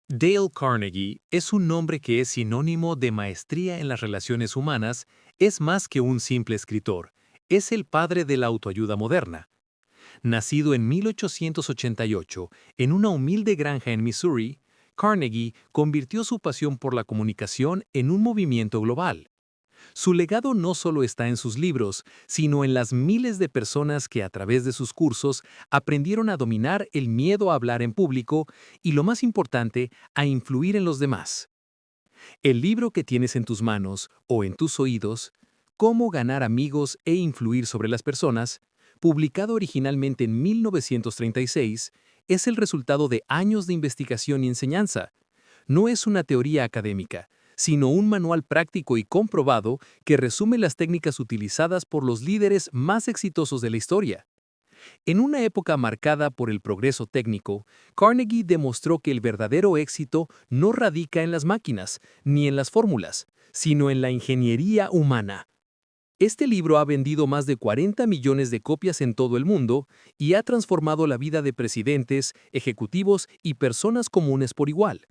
Dale Carnegie es un nombre que es sinónimo de maestría en las relaciones humanas, es más que un simple escritor, es el padre de la autoayuda moderna. Nacido en 1888 en una humilde granja en Missouri, Carnegie convirtió su pasión por la comunicación en un movimiento global. Su legado no solo está en sus libros, sino en las miles de personas que a través de sus cursos aprendieron a dominar el miedo a hablar en público y, lo más importante, a influir en los demás. El libro que tienes en tus manos o en tus oídos, Cómo ganar amigos e influir sobre las personas, publicado originalmente en 1936, es el resultado de años de investigación y enseñanza. No es una teoría académica, sino un manual práctico y comprobado que resume las técnicas utilizadas por los líderes más exitosos de la historia. En una época marcada por el progreso técnico, Carnegie demostró que el verdadero éxito no radica en las máquinas ni en las fórmulas, sino en la ingeniería humana. Este libro ha vendido más de 40 millones de copias en todo el mundo y ha transformado la vida de presidentes, ejecutivos y personas comunes por igual.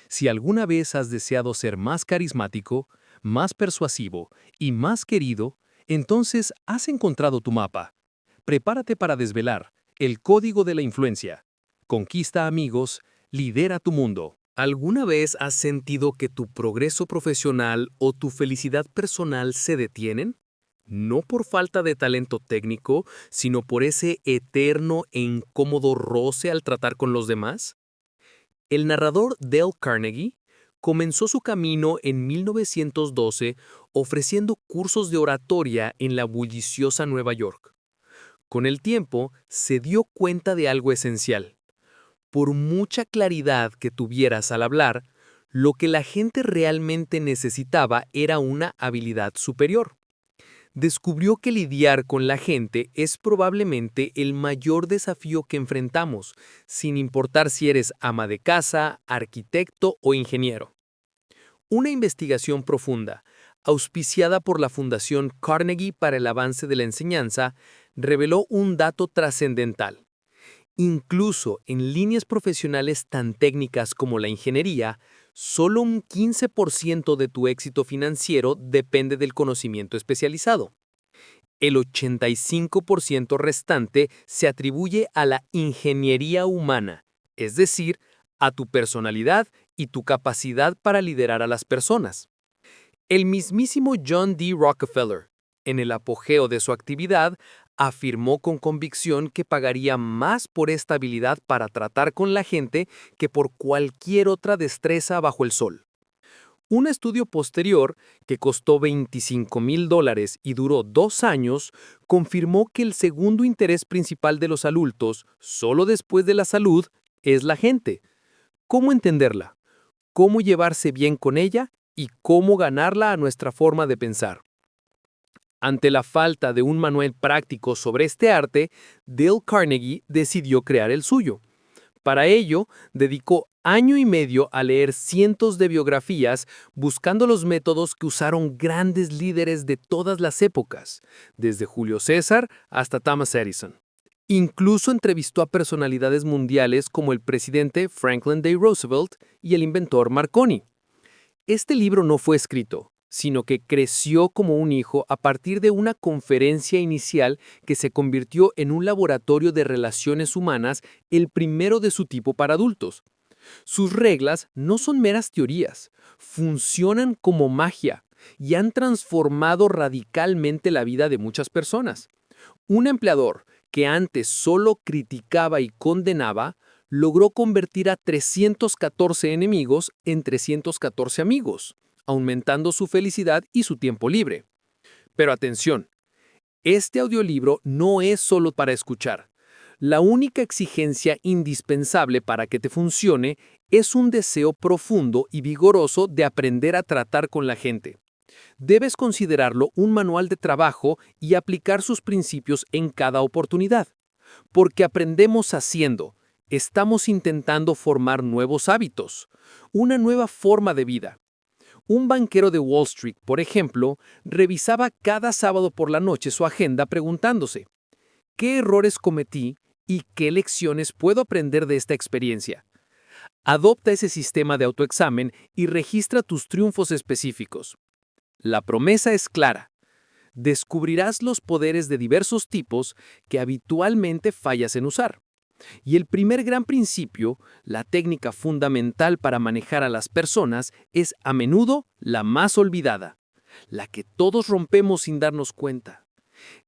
Si alguna vez has deseado ser más carismático, más persuasivo y más querido, entonces has encontrado tu mapa. Prepárate para desvelar el código de la influencia. Conquista amigos, lidera tu mundo. ¿Alguna vez has sentido que tu progreso profesional o tu felicidad personal se detienen? No por falta de talento técnico, sino por ese eterno e incómodo roce al tratar con los demás. El narrador Dale Carnegie comenzó su camino en 1912 ofreciendo cursos de oratoria en la bulliciosa Nueva York. Con el tiempo, se dio cuenta de algo esencial. Por mucha claridad que tuvieras al hablar, lo que la gente realmente necesitaba era una habilidad superior. Descubrió que lidiar con la gente es probablemente el mayor desafío que enfrentamos, sin importar si eres ama de casa, arquitecto o ingeniero. Una investigación profunda, auspiciada por la Fundación Carnegie para el Avance de la Enseñanza, reveló un dato trascendental. Incluso en líneas profesionales tan técnicas como la ingeniería, solo un 15% de tu éxito financiero depende del conocimiento especializado. El 85% restante se atribuye a la ingeniería humana, es decir, a tu personalidad y tu capacidad para liderar a las personas. El mismísimo John D. Rockefeller, en el apogeo de su actividad, afirmó con convicción que pagaría más por esta habilidad para tratar con la gente que por cualquier otra destreza bajo el sol. Un estudio posterior, que costó $25,000 y duró 2 años, confirmó que el segundo interés principal de los adultos, solo después de la salud, es la gente. ¿Cómo entenderla? ¿Cómo llevarse bien con ella? Y cómo ganarla a nuestra forma de pensar. Ante la falta de un manual práctico sobre este arte, Dale Carnegie decidió crear el suyo. Para ello, dedicó año y medio a leer cientos de biografías buscando los métodos que usaron grandes líderes de todas las épocas, desde Julio César hasta Thomas Edison. Incluso entrevistó a personalidades mundiales como el presidente Franklin D. Roosevelt y el inventor Marconi. Este libro no fue escrito, sino que creció como un hijo a partir de una conferencia inicial que se convirtió en un laboratorio de relaciones humanas, el primero de su tipo para adultos. Sus reglas no son meras teorías, funcionan como magia y han transformado radicalmente la vida de muchas personas. Un empleador que antes solo criticaba y condenaba, logró convertir a 314 enemigos en 314 amigos, aumentando su felicidad y su tiempo libre. Pero atención, este audiolibro no es solo para escuchar. La única exigencia indispensable para que te funcione es un deseo profundo y vigoroso de aprender a tratar con la gente. Debes considerarlo un manual de trabajo y aplicar sus principios en cada oportunidad. Porque aprendemos haciendo. Estamos intentando formar nuevos hábitos, una nueva forma de vida. Un banquero de Wall Street, por ejemplo, revisaba cada sábado por la noche su agenda preguntándose, ¿qué errores cometí y qué lecciones puedo aprender de esta experiencia? Adopta ese sistema de autoexamen y registra tus triunfos específicos. La promesa es clara. Descubrirás los poderes de diversos tipos que habitualmente fallas en usar. Y el primer gran principio, la técnica fundamental para manejar a las personas, es a menudo la más olvidada, la que todos rompemos sin darnos cuenta.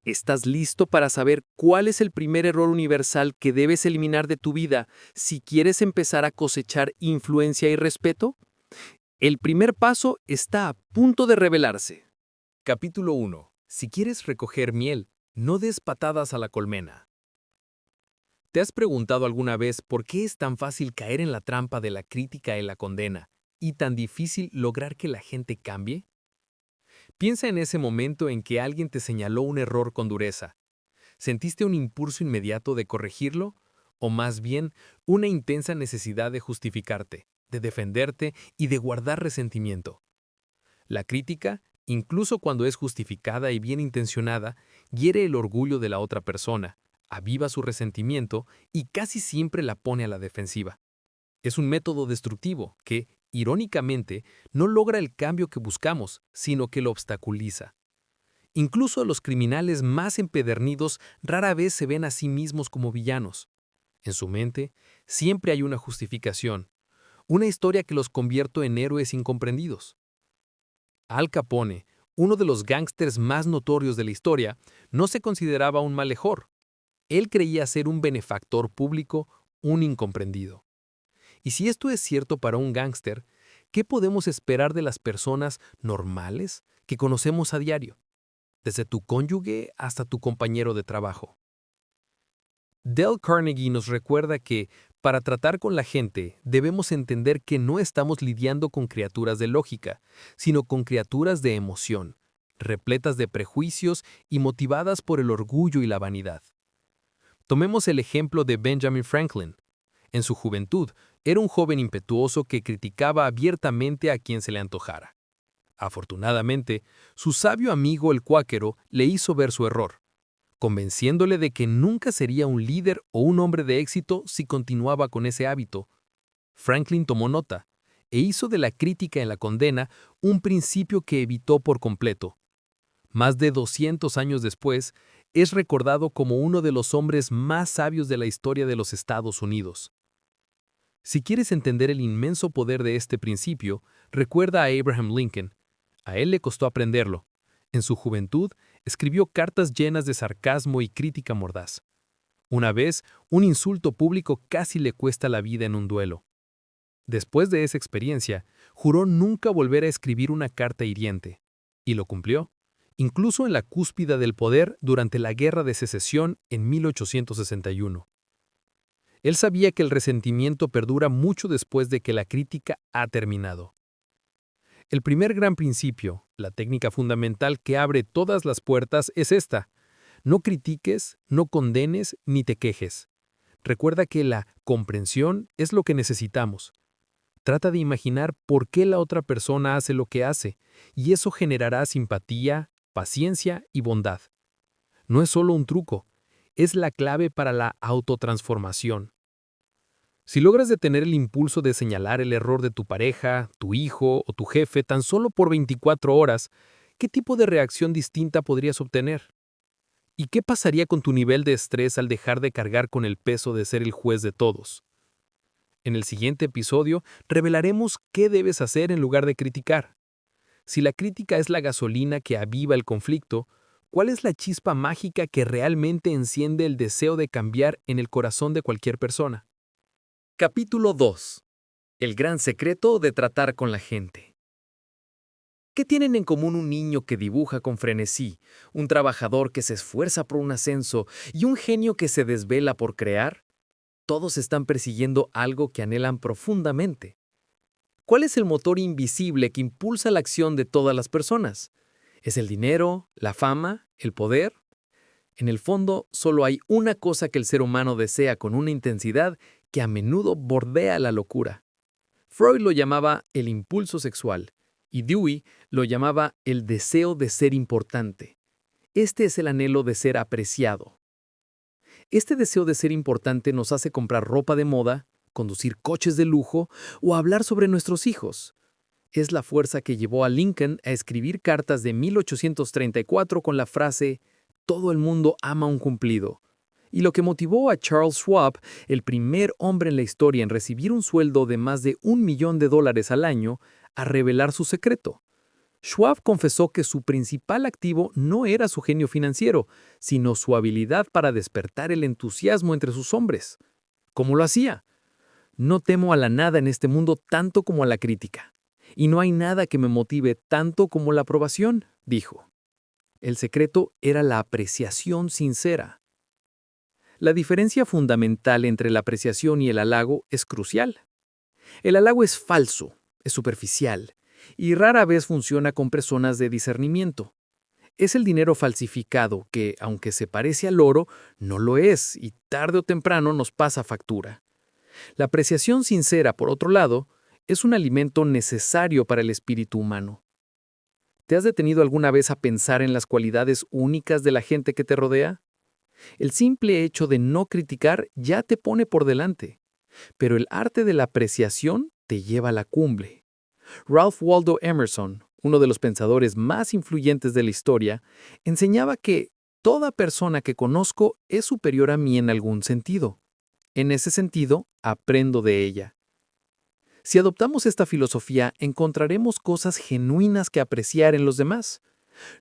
¿Estás listo para saber cuál es el primer error universal que debes eliminar de tu vida si quieres empezar a cosechar influencia y respeto? El primer paso está a punto de revelarse. Capítulo 1. Si quieres recoger miel, no des patadas a la colmena. ¿Te has preguntado alguna vez por qué es tan fácil caer en la trampa de la crítica y la condena y tan difícil lograr que la gente cambie? Piensa en ese momento en que alguien te señaló un error con dureza. ¿Sentiste un impulso inmediato de corregirlo? ¿O más bien, una intensa necesidad de justificarte, de defenderte y de guardar resentimiento? La crítica, incluso cuando es justificada y bien intencionada, hiere el orgullo de la otra persona, aviva su resentimiento y casi siempre la pone a la defensiva. Es un método destructivo que, irónicamente, no logra el cambio que buscamos, sino que lo obstaculiza. Incluso los criminales más empedernidos rara vez se ven a sí mismos como villanos. En su mente, siempre hay una justificación, una historia que los convierte en héroes incomprendidos. Al Capone, uno de los gángsters más notorios de la historia, no se consideraba un malhechor. Él creía ser un benefactor público, un incomprendido. Y si esto es cierto para un gángster, ¿qué podemos esperar de las personas normales que conocemos a diario? Desde tu cónyuge hasta tu compañero de trabajo. Dale Carnegie nos recuerda que, para tratar con la gente, debemos entender que no estamos lidiando con criaturas de lógica, sino con criaturas de emoción, repletas de prejuicios y motivadas por el orgullo y la vanidad. Tomemos el ejemplo de Benjamin Franklin. En su juventud, era un joven impetuoso que criticaba abiertamente a quien se le antojara. Afortunadamente, su sabio amigo el cuáquero le hizo ver su error, convenciéndole de que nunca sería un líder o un hombre de éxito si continuaba con ese hábito. Franklin tomó nota e hizo de la crítica en la condena un principio que evitó por completo. Más de 200 años después, es recordado como uno de los hombres más sabios de la historia de los Estados Unidos. Si quieres entender el inmenso poder de este principio, recuerda a Abraham Lincoln. A él le costó aprenderlo. En su juventud, escribió cartas llenas de sarcasmo y crítica mordaz. Una vez, un insulto público casi le cuesta la vida en un duelo. Después de esa experiencia, juró nunca volver a escribir una carta hiriente. Y lo cumplió, incluso en la cúspide del poder durante la Guerra de Secesión en 1861. Él sabía que el resentimiento perdura mucho después de que la crítica ha terminado. El primer gran principio, la técnica fundamental que abre todas las puertas, es esta: no critiques, no condenes ni te quejes. Recuerda que la comprensión es lo que necesitamos. Trata de imaginar por qué la otra persona hace lo que hace, y eso generará simpatía, paciencia y bondad. No es solo un truco, es la clave para la autotransformación. Si logras detener el impulso de señalar el error de tu pareja, tu hijo o tu jefe tan solo por 24 horas, ¿qué tipo de reacción distinta podrías obtener? ¿Y qué pasaría con tu nivel de estrés al dejar de cargar con el peso de ser el juez de todos? En el siguiente episodio revelaremos qué debes hacer en lugar de criticar. Si la crítica es la gasolina que aviva el conflicto, ¿cuál es la chispa mágica que realmente enciende el deseo de cambiar en el corazón de cualquier persona? Capítulo 2. El gran secreto de tratar con la gente. ¿Qué tienen en común un niño que dibuja con frenesí, un trabajador que se esfuerza por un ascenso y un genio que se desvela por crear? Todos están persiguiendo algo que anhelan profundamente. ¿Cuál es el motor invisible que impulsa la acción de todas las personas? ¿Es el dinero, la fama, el poder? En el fondo, solo hay una cosa que el ser humano desea con una intensidad que a menudo bordea la locura. Freud lo llamaba el impulso sexual y Dewey lo llamaba el deseo de ser importante. Este es el anhelo de ser apreciado. Este deseo de ser importante nos hace comprar ropa de moda, conducir coches de lujo o hablar sobre nuestros hijos. Es la fuerza que llevó a Lincoln a escribir cartas de 1834 con la frase «Todo el mundo ama un cumplido», y lo que motivó a Charles Schwab, el primer hombre en la historia en recibir un sueldo de más de $1 millón al año, a revelar su secreto. Schwab confesó que su principal activo no era su genio financiero, sino su habilidad para despertar el entusiasmo entre sus hombres. ¿Cómo lo hacía? No temo a la nada en este mundo tanto como a la crítica. Y no hay nada que me motive tanto como la aprobación, dijo. El secreto era la apreciación sincera. La diferencia fundamental entre la apreciación y el halago es crucial. El halago es falso, es superficial, y rara vez funciona con personas de discernimiento. Es el dinero falsificado que, aunque se parece al oro, no lo es y tarde o temprano nos pasa factura. La apreciación sincera, por otro lado, es un alimento necesario para el espíritu humano. ¿Te has detenido alguna vez a pensar en las cualidades únicas de la gente que te rodea? El simple hecho de no criticar ya te pone por delante, pero el arte de la apreciación te lleva a la cumbre. Ralph Waldo Emerson, uno de los pensadores más influyentes de la historia, enseñaba que toda persona que conozco es superior a mí en algún sentido. En ese sentido, aprendo de ella. Si adoptamos esta filosofía, encontraremos cosas genuinas que apreciar en los demás.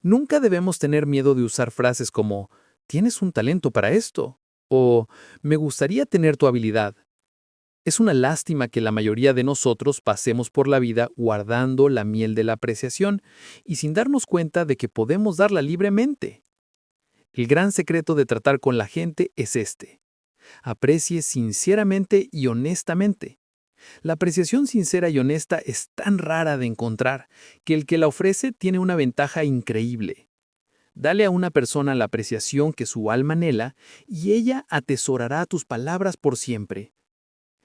Nunca debemos tener miedo de usar frases como «tienes un talento para esto» o «me gustaría tener tu habilidad». Es una lástima que la mayoría de nosotros pasemos por la vida guardando la miel de la apreciación y sin darnos cuenta de que podemos darla libremente. El gran secreto de tratar con la gente es este: aprecie sinceramente y honestamente. La apreciación sincera y honesta es tan rara de encontrar que el que la ofrece tiene una ventaja increíble. Dale a una persona la apreciación que su alma anhela y ella atesorará tus palabras por siempre.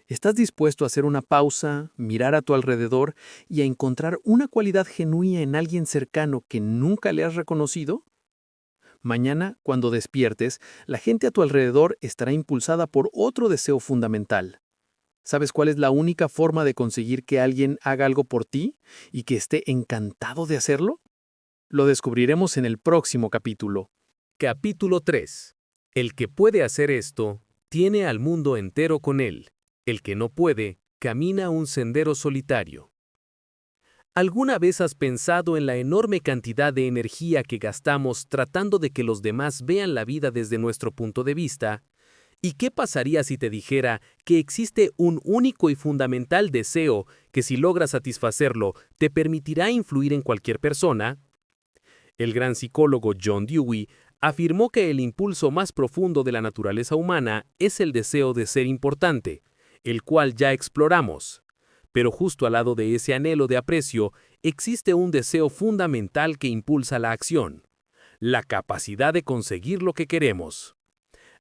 ¿Estás dispuesto a hacer una pausa, mirar a tu alrededor y a encontrar una cualidad genuina en alguien cercano que nunca le has reconocido? Mañana, cuando despiertes, la gente a tu alrededor estará impulsada por otro deseo fundamental. ¿Sabes cuál es la única forma de conseguir que alguien haga algo por ti y que esté encantado de hacerlo? Lo descubriremos en el próximo capítulo. Capítulo 3. El que puede hacer esto, tiene al mundo entero con él. El que no puede, camina un sendero solitario. ¿Alguna vez has pensado en la enorme cantidad de energía que gastamos tratando de que los demás vean la vida desde nuestro punto de vista? ¿Y qué pasaría si te dijera que existe un único y fundamental deseo que, si logras satisfacerlo, te permitirá influir en cualquier persona? El gran psicólogo John Dewey afirmó que el impulso más profundo de la naturaleza humana es el deseo de ser importante, el cual ya exploramos. Pero justo al lado de ese anhelo de aprecio existe un deseo fundamental que impulsa la acción: la capacidad de conseguir lo que queremos.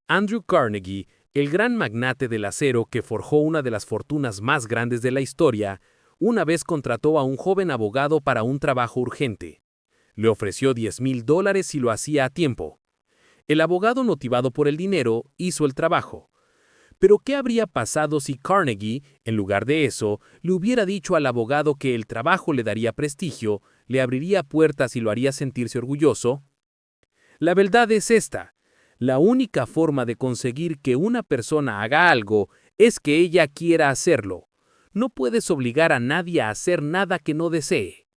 Andrew Carnegie, el gran magnate del acero que forjó una de las fortunas más grandes de la historia, una vez contrató a un joven abogado para un trabajo urgente. Le ofreció $10,000 si lo hacía a tiempo. El abogado, motivado por el dinero, hizo el trabajo. Pero ¿qué habría pasado si Carnegie, en lugar de eso, le hubiera dicho al abogado que el trabajo le daría prestigio, le abriría puertas y lo haría sentirse orgulloso? La verdad es esta: la única forma de conseguir que una persona haga algo es que ella quiera hacerlo. No puedes obligar a nadie a hacer nada que no desee.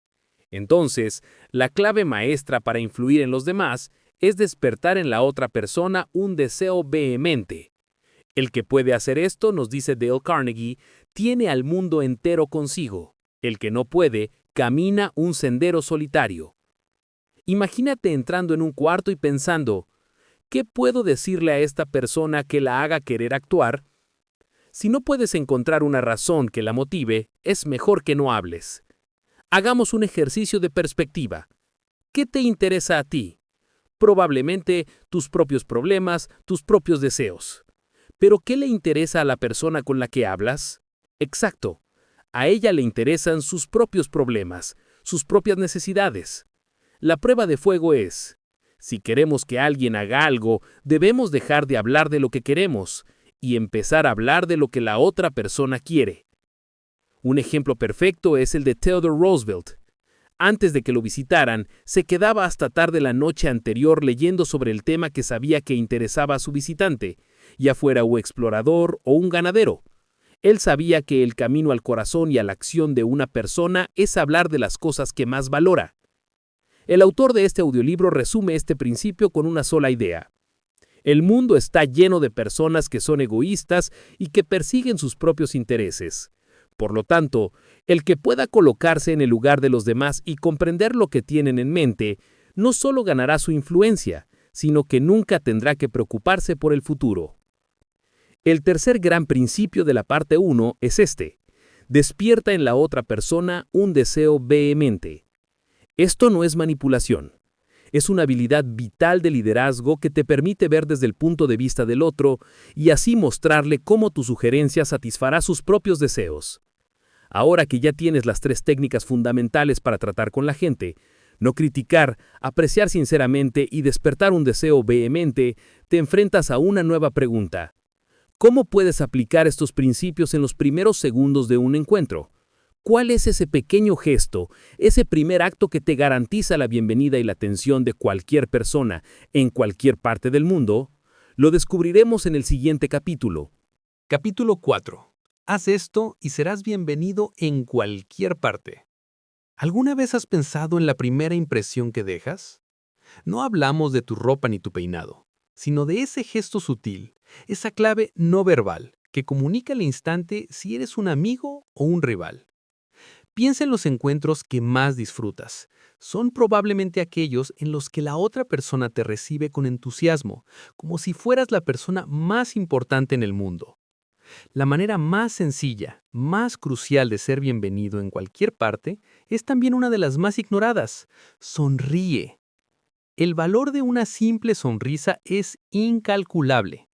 Entonces, la clave maestra para influir en los demás es despertar en la otra persona un deseo vehemente. El que puede hacer esto, nos dice Dale Carnegie, tiene al mundo entero consigo. El que no puede, camina un sendero solitario. Imagínate entrando en un cuarto y pensando: ¿qué puedo decirle a esta persona que la haga querer actuar? Si no puedes encontrar una razón que la motive, es mejor que no hables. Hagamos un ejercicio de perspectiva. ¿Qué te interesa a ti? Probablemente tus propios problemas, tus propios deseos. ¿Pero qué le interesa a la persona con la que hablas? Exacto. A ella le interesan sus propios problemas, sus propias necesidades. La prueba de fuego es: si queremos que alguien haga algo, debemos dejar de hablar de lo que queremos y empezar a hablar de lo que la otra persona quiere. Un ejemplo perfecto es el de Theodore Roosevelt. Antes de que lo visitaran, se quedaba hasta tarde la noche anterior leyendo sobre el tema que sabía que interesaba a su visitante, ya fuera un explorador o un ganadero. Él sabía que el camino al corazón y a la acción de una persona es hablar de las cosas que más valora. El autor de este audiolibro resume este principio con una sola idea. El mundo está lleno de personas que son egoístas y que persiguen sus propios intereses. Por lo tanto, el que pueda colocarse en el lugar de los demás y comprender lo que tienen en mente, no solo ganará su influencia, sino que nunca tendrá que preocuparse por el futuro. El tercer gran principio de la parte 1 es este: despierta en la otra persona un deseo vehemente. Esto no es manipulación. Es una habilidad vital de liderazgo que te permite ver desde el punto de vista del otro y así mostrarle cómo tu sugerencia satisfará sus propios deseos. Ahora que ya tienes las 3 técnicas fundamentales para tratar con la gente, no criticar, apreciar sinceramente y despertar un deseo vehemente, te enfrentas a una nueva pregunta. ¿Cómo puedes aplicar estos principios en los primeros segundos de un encuentro? ¿Cuál es ese pequeño gesto, ese primer acto que te garantiza la bienvenida y la atención de cualquier persona en cualquier parte del mundo? Lo descubriremos en el siguiente capítulo. Capítulo 4. Haz esto y serás bienvenido en cualquier parte. ¿Alguna vez has pensado en la primera impresión que dejas? No hablamos de tu ropa ni tu peinado, sino de ese gesto sutil, esa clave no verbal que comunica al instante si eres un amigo o un rival. Piensa en los encuentros que más disfrutas. Son probablemente aquellos en los que la otra persona te recibe con entusiasmo, como si fueras la persona más importante en el mundo. La manera más sencilla, más crucial de ser bienvenido en cualquier parte es también una de las más ignoradas. Sonríe. El valor de una simple sonrisa es incalculable.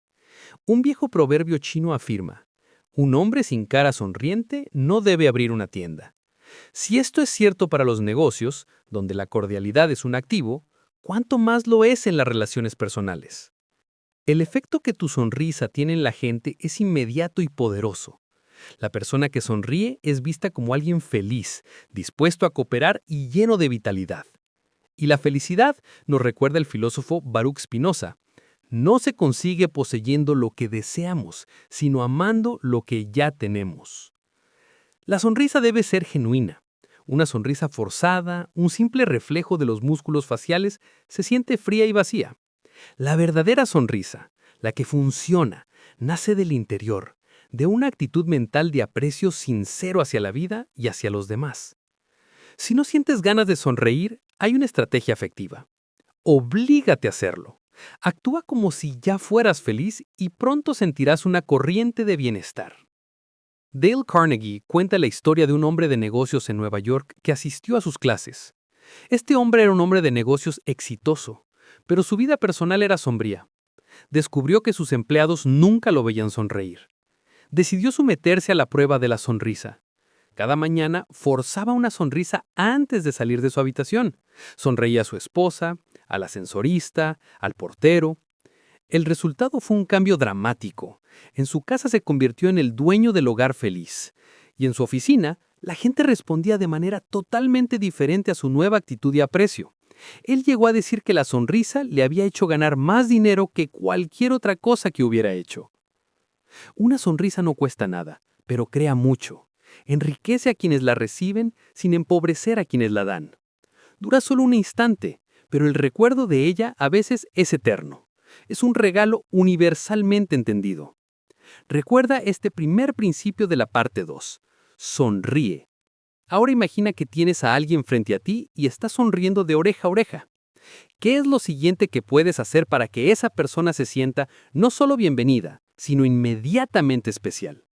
Un viejo proverbio chino afirma: un hombre sin cara sonriente no debe abrir una tienda. Si esto es cierto para los negocios, donde la cordialidad es un activo, ¿cuánto más lo es en las relaciones personales? El efecto que tu sonrisa tiene en la gente es inmediato y poderoso. La persona que sonríe es vista como alguien feliz, dispuesto a cooperar y lleno de vitalidad. Y la felicidad, nos recuerda el filósofo Baruch Spinoza, no se consigue poseyendo lo que deseamos, sino amando lo que ya tenemos. La sonrisa debe ser genuina. Una sonrisa forzada, un simple reflejo de los músculos faciales, se siente fría y vacía. La verdadera sonrisa, la que funciona, nace del interior, de una actitud mental de aprecio sincero hacia la vida y hacia los demás. Si no sientes ganas de sonreír, hay una estrategia efectiva. Oblígate a hacerlo. Actúa como si ya fueras feliz y pronto sentirás una corriente de bienestar. Dale Carnegie cuenta la historia de un hombre de negocios en Nueva York que asistió a sus clases. Este hombre era un hombre de negocios exitoso, pero su vida personal era sombría. Descubrió que sus empleados nunca lo veían sonreír. Decidió someterse a la prueba de la sonrisa. Cada mañana forzaba una sonrisa antes de salir de su habitación. Sonreía a su esposa, al ascensorista, al portero. El resultado fue un cambio dramático. En su casa se convirtió en el dueño del hogar feliz. Y en su oficina, la gente respondía de manera totalmente diferente a su nueva actitud y aprecio. Él llegó a decir que la sonrisa le había hecho ganar más dinero que cualquier otra cosa que hubiera hecho. Una sonrisa no cuesta nada, pero crea mucho. Enriquece a quienes la reciben sin empobrecer a quienes la dan. Dura solo un instante, pero el recuerdo de ella a veces es eterno. Es un regalo universalmente entendido. Recuerda este primer principio de la parte 2. Sonríe. Ahora imagina que tienes a alguien frente a ti y estás sonriendo de oreja a oreja. ¿Qué es lo siguiente que puedes hacer para que esa persona se sienta no solo bienvenida, sino inmediatamente especial?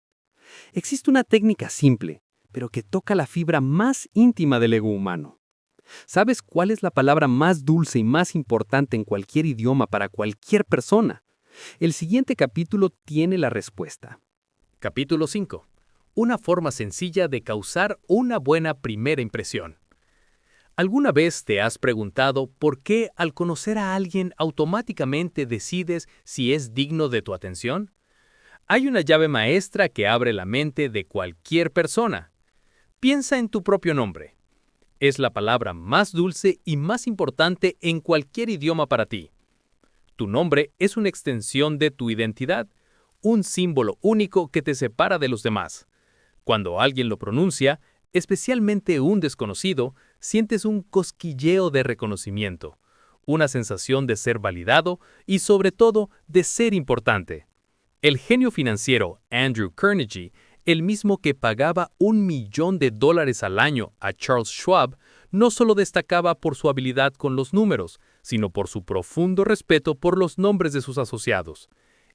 Existe una técnica simple, pero que toca la fibra más íntima del ego humano. ¿Sabes cuál es la palabra más dulce y más importante en cualquier idioma para cualquier persona? El siguiente capítulo tiene la respuesta. Capítulo 5. Una forma sencilla de causar una buena primera impresión. ¿Alguna vez te has preguntado por qué al conocer a alguien automáticamente decides si es digno de tu atención? Hay una llave maestra que abre la mente de cualquier persona. Piensa en tu propio nombre. Es la palabra más dulce y más importante en cualquier idioma para ti. Tu nombre es una extensión de tu identidad, un símbolo único que te separa de los demás. Cuando alguien lo pronuncia, especialmente un desconocido, sientes un cosquilleo de reconocimiento, una sensación de ser validado y, sobre todo, de ser importante. El genio financiero Andrew Carnegie, el mismo que pagaba $1 millón al año a Charles Schwab, no solo destacaba por su habilidad con los números, sino por su profundo respeto por los nombres de sus asociados.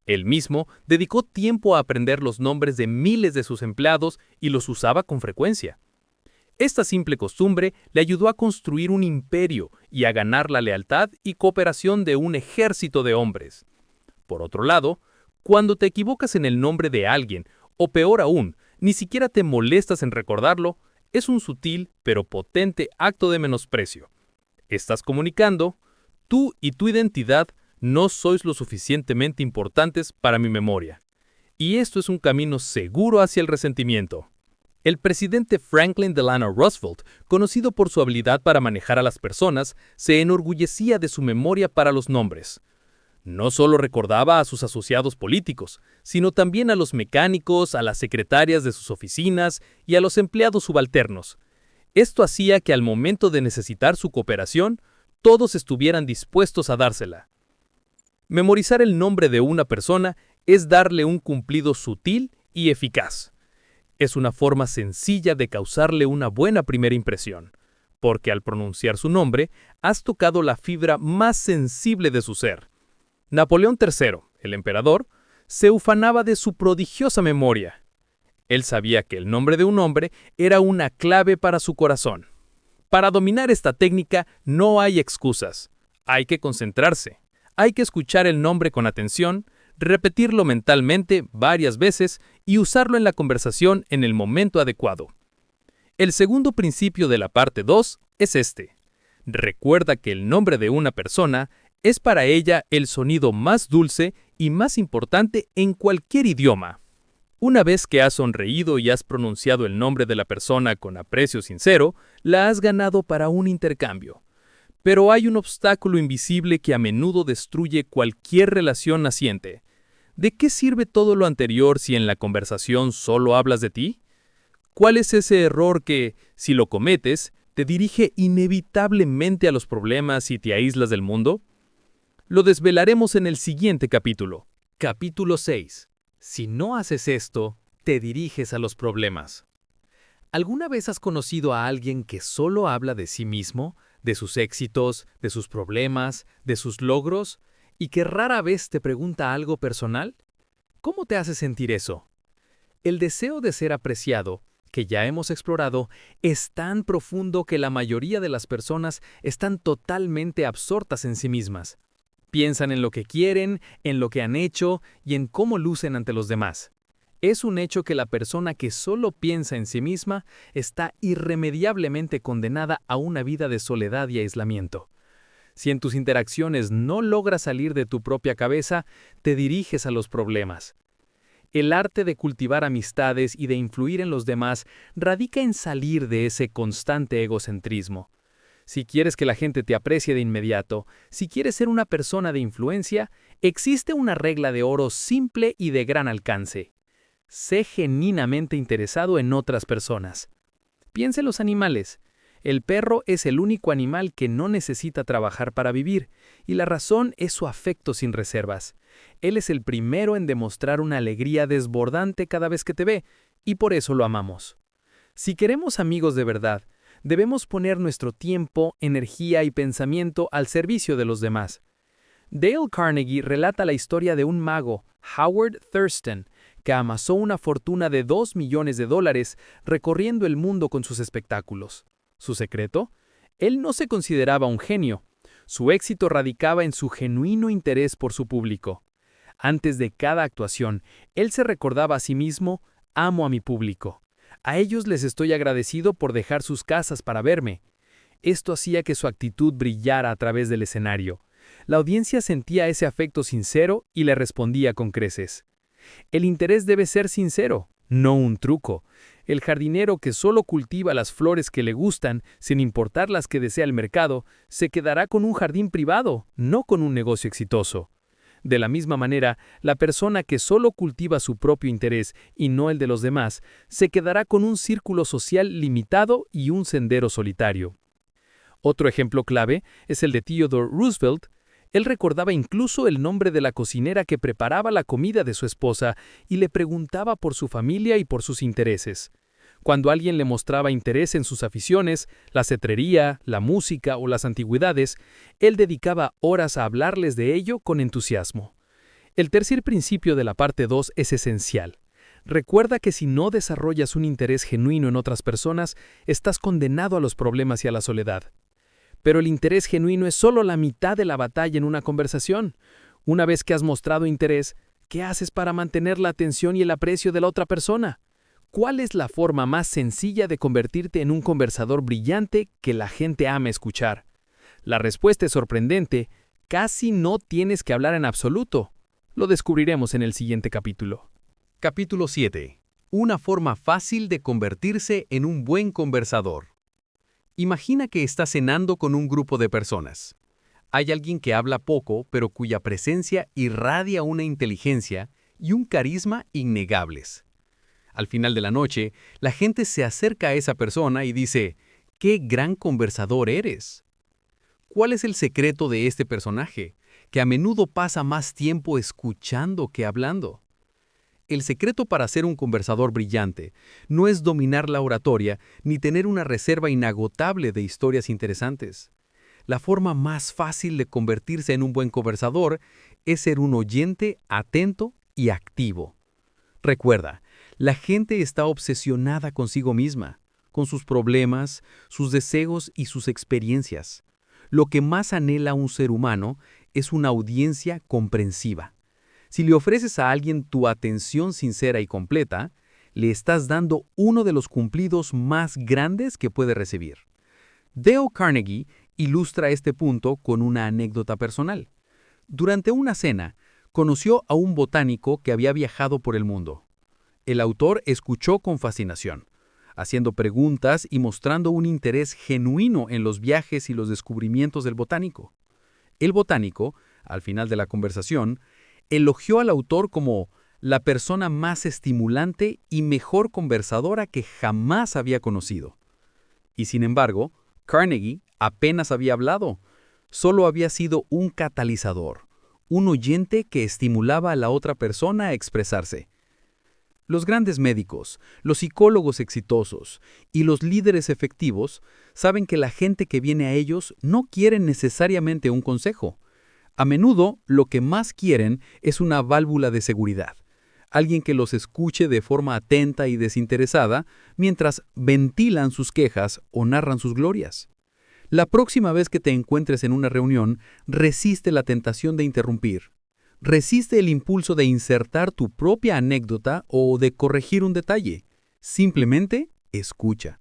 Él mismo dedicó tiempo a aprender los nombres de miles de sus empleados y los usaba con frecuencia. Esta simple costumbre le ayudó a construir un imperio y a ganar la lealtad y cooperación de un ejército de hombres. Por otro lado, cuando te equivocas en el nombre de alguien, o peor aún, ni siquiera te molestas en recordarlo, es un sutil pero potente acto de menosprecio. Estás comunicando, tú y tu identidad no sois lo suficientemente importantes para mi memoria. Y esto es un camino seguro hacia el resentimiento. El presidente Franklin Delano Roosevelt, conocido por su habilidad para manejar a las personas, se enorgullecía de su memoria para los nombres. No solo recordaba a sus asociados políticos, sino también a los mecánicos, a las secretarias de sus oficinas y a los empleados subalternos. Esto hacía que al momento de necesitar su cooperación, todos estuvieran dispuestos a dársela. Memorizar el nombre de una persona es darle un cumplido sutil y eficaz. Es una forma sencilla de causarle una buena primera impresión, porque al pronunciar su nombre, has tocado la fibra más sensible de su ser. Napoleón III, el emperador, se ufanaba de su prodigiosa memoria. Él sabía que el nombre de un hombre era una clave para su corazón. Para dominar esta técnica no hay excusas. Hay que concentrarse. Hay que escuchar el nombre con atención, repetirlo mentalmente varias veces y usarlo en la conversación en el momento adecuado. El segundo principio de la parte 2 es este. Recuerda que el nombre de una persona es para ella el sonido más dulce y más importante en cualquier idioma. Una vez que has sonreído y has pronunciado el nombre de la persona con aprecio sincero, la has ganado para un intercambio. Pero hay un obstáculo invisible que a menudo destruye cualquier relación naciente. ¿De qué sirve todo lo anterior si en la conversación solo hablas de ti? ¿Cuál es ese error que, si lo cometes, te dirige inevitablemente a los problemas y te aíslas del mundo? Lo desvelaremos en el siguiente capítulo. Capítulo 6. Si no haces esto, te diriges a los problemas. ¿Alguna vez has conocido a alguien que solo habla de sí mismo, de sus éxitos, de sus problemas, de sus logros, y que rara vez te pregunta algo personal? ¿Cómo te hace sentir eso? El deseo de ser apreciado, que ya hemos explorado, es tan profundo que la mayoría de las personas están totalmente absortas en sí mismas. Piensan en lo que quieren, en lo que han hecho y en cómo lucen ante los demás. Es un hecho que la persona que solo piensa en sí misma está irremediablemente condenada a una vida de soledad y aislamiento. Si en tus interacciones no logras salir de tu propia cabeza, te diriges a los problemas. El arte de cultivar amistades y de influir en los demás radica en salir de ese constante egocentrismo. Si quieres que la gente te aprecie de inmediato, si quieres ser una persona de influencia, existe una regla de oro simple y de gran alcance. Sé genuinamente interesado en otras personas. Piensa en los animales. El perro es el único animal que no necesita trabajar para vivir, y la razón es su afecto sin reservas. Él es el primero en demostrar una alegría desbordante cada vez que te ve, y por eso lo amamos. Si queremos amigos de verdad, debemos poner nuestro tiempo, energía y pensamiento al servicio de los demás. Dale Carnegie relata la historia de un mago, Howard Thurston, que amasó una fortuna de $2 millones recorriendo el mundo con sus espectáculos. ¿Su secreto? Él no se consideraba un genio. Su éxito radicaba en su genuino interés por su público. Antes de cada actuación, él se recordaba a sí mismo: amo a mi público. A ellos les estoy agradecido por dejar sus casas para verme. Esto hacía que su actitud brillara a través del escenario. La audiencia sentía ese afecto sincero y le respondía con creces. El interés debe ser sincero, no un truco. El jardinero que solo cultiva las flores que le gustan, sin importar las que desea el mercado, se quedará con un jardín privado, no con un negocio exitoso. De la misma manera, la persona que solo cultiva su propio interés y no el de los demás, se quedará con un círculo social limitado y un sendero solitario. Otro ejemplo clave es el de Theodore Roosevelt. Él recordaba incluso el nombre de la cocinera que preparaba la comida de su esposa y le preguntaba por su familia y por sus intereses. Cuando alguien le mostraba interés en sus aficiones, la cetrería, la música o las antigüedades, él dedicaba horas a hablarles de ello con entusiasmo. El tercer principio de la parte 2 es esencial. Recuerda que si no desarrollas un interés genuino en otras personas, estás condenado a los problemas y a la soledad. Pero el interés genuino es solo la mitad de la batalla en una conversación. Una vez que has mostrado interés, ¿qué haces para mantener la atención y el aprecio de la otra persona? ¿Cuál es la forma más sencilla de convertirte en un conversador brillante que la gente ama escuchar? La respuesta es sorprendente. Casi no tienes que hablar en absoluto. Lo descubriremos en el siguiente capítulo. Capítulo 7. Una forma fácil de convertirse en un buen conversador. Imagina que estás cenando con un grupo de personas. Hay alguien que habla poco, pero cuya presencia irradia una inteligencia y un carisma innegables. Al final de la noche, la gente se acerca a esa persona y dice, ¡qué gran conversador eres! ¿Cuál es el secreto de este personaje, que a menudo pasa más tiempo escuchando que hablando? El secreto para ser un conversador brillante no es dominar la oratoria ni tener una reserva inagotable de historias interesantes. La forma más fácil de convertirse en un buen conversador es ser un oyente atento y activo. Recuerda, la gente está obsesionada consigo misma, con sus problemas, sus deseos y sus experiencias. Lo que más anhela un ser humano es una audiencia comprensiva. Si le ofreces a alguien tu atención sincera y completa, le estás dando uno de los cumplidos más grandes que puede recibir. Dale Carnegie ilustra este punto con una anécdota personal. Durante una cena, conoció a un botánico que había viajado por el mundo. El autor escuchó con fascinación, haciendo preguntas y mostrando un interés genuino en los viajes y los descubrimientos del botánico. El botánico, al final de la conversación, elogió al autor como la persona más estimulante y mejor conversadora que jamás había conocido. Y sin embargo, Carnegie apenas había hablado, solo había sido un catalizador, un oyente que estimulaba a la otra persona a expresarse. Los grandes médicos, los psicólogos exitosos y los líderes efectivos saben que la gente que viene a ellos no quiere necesariamente un consejo. A menudo, lo que más quieren es una válvula de seguridad, alguien que los escuche de forma atenta y desinteresada mientras ventilan sus quejas o narran sus glorias. La próxima vez que te encuentres en una reunión, resiste la tentación de interrumpir. Resiste el impulso de insertar tu propia anécdota o de corregir un detalle. Simplemente escucha.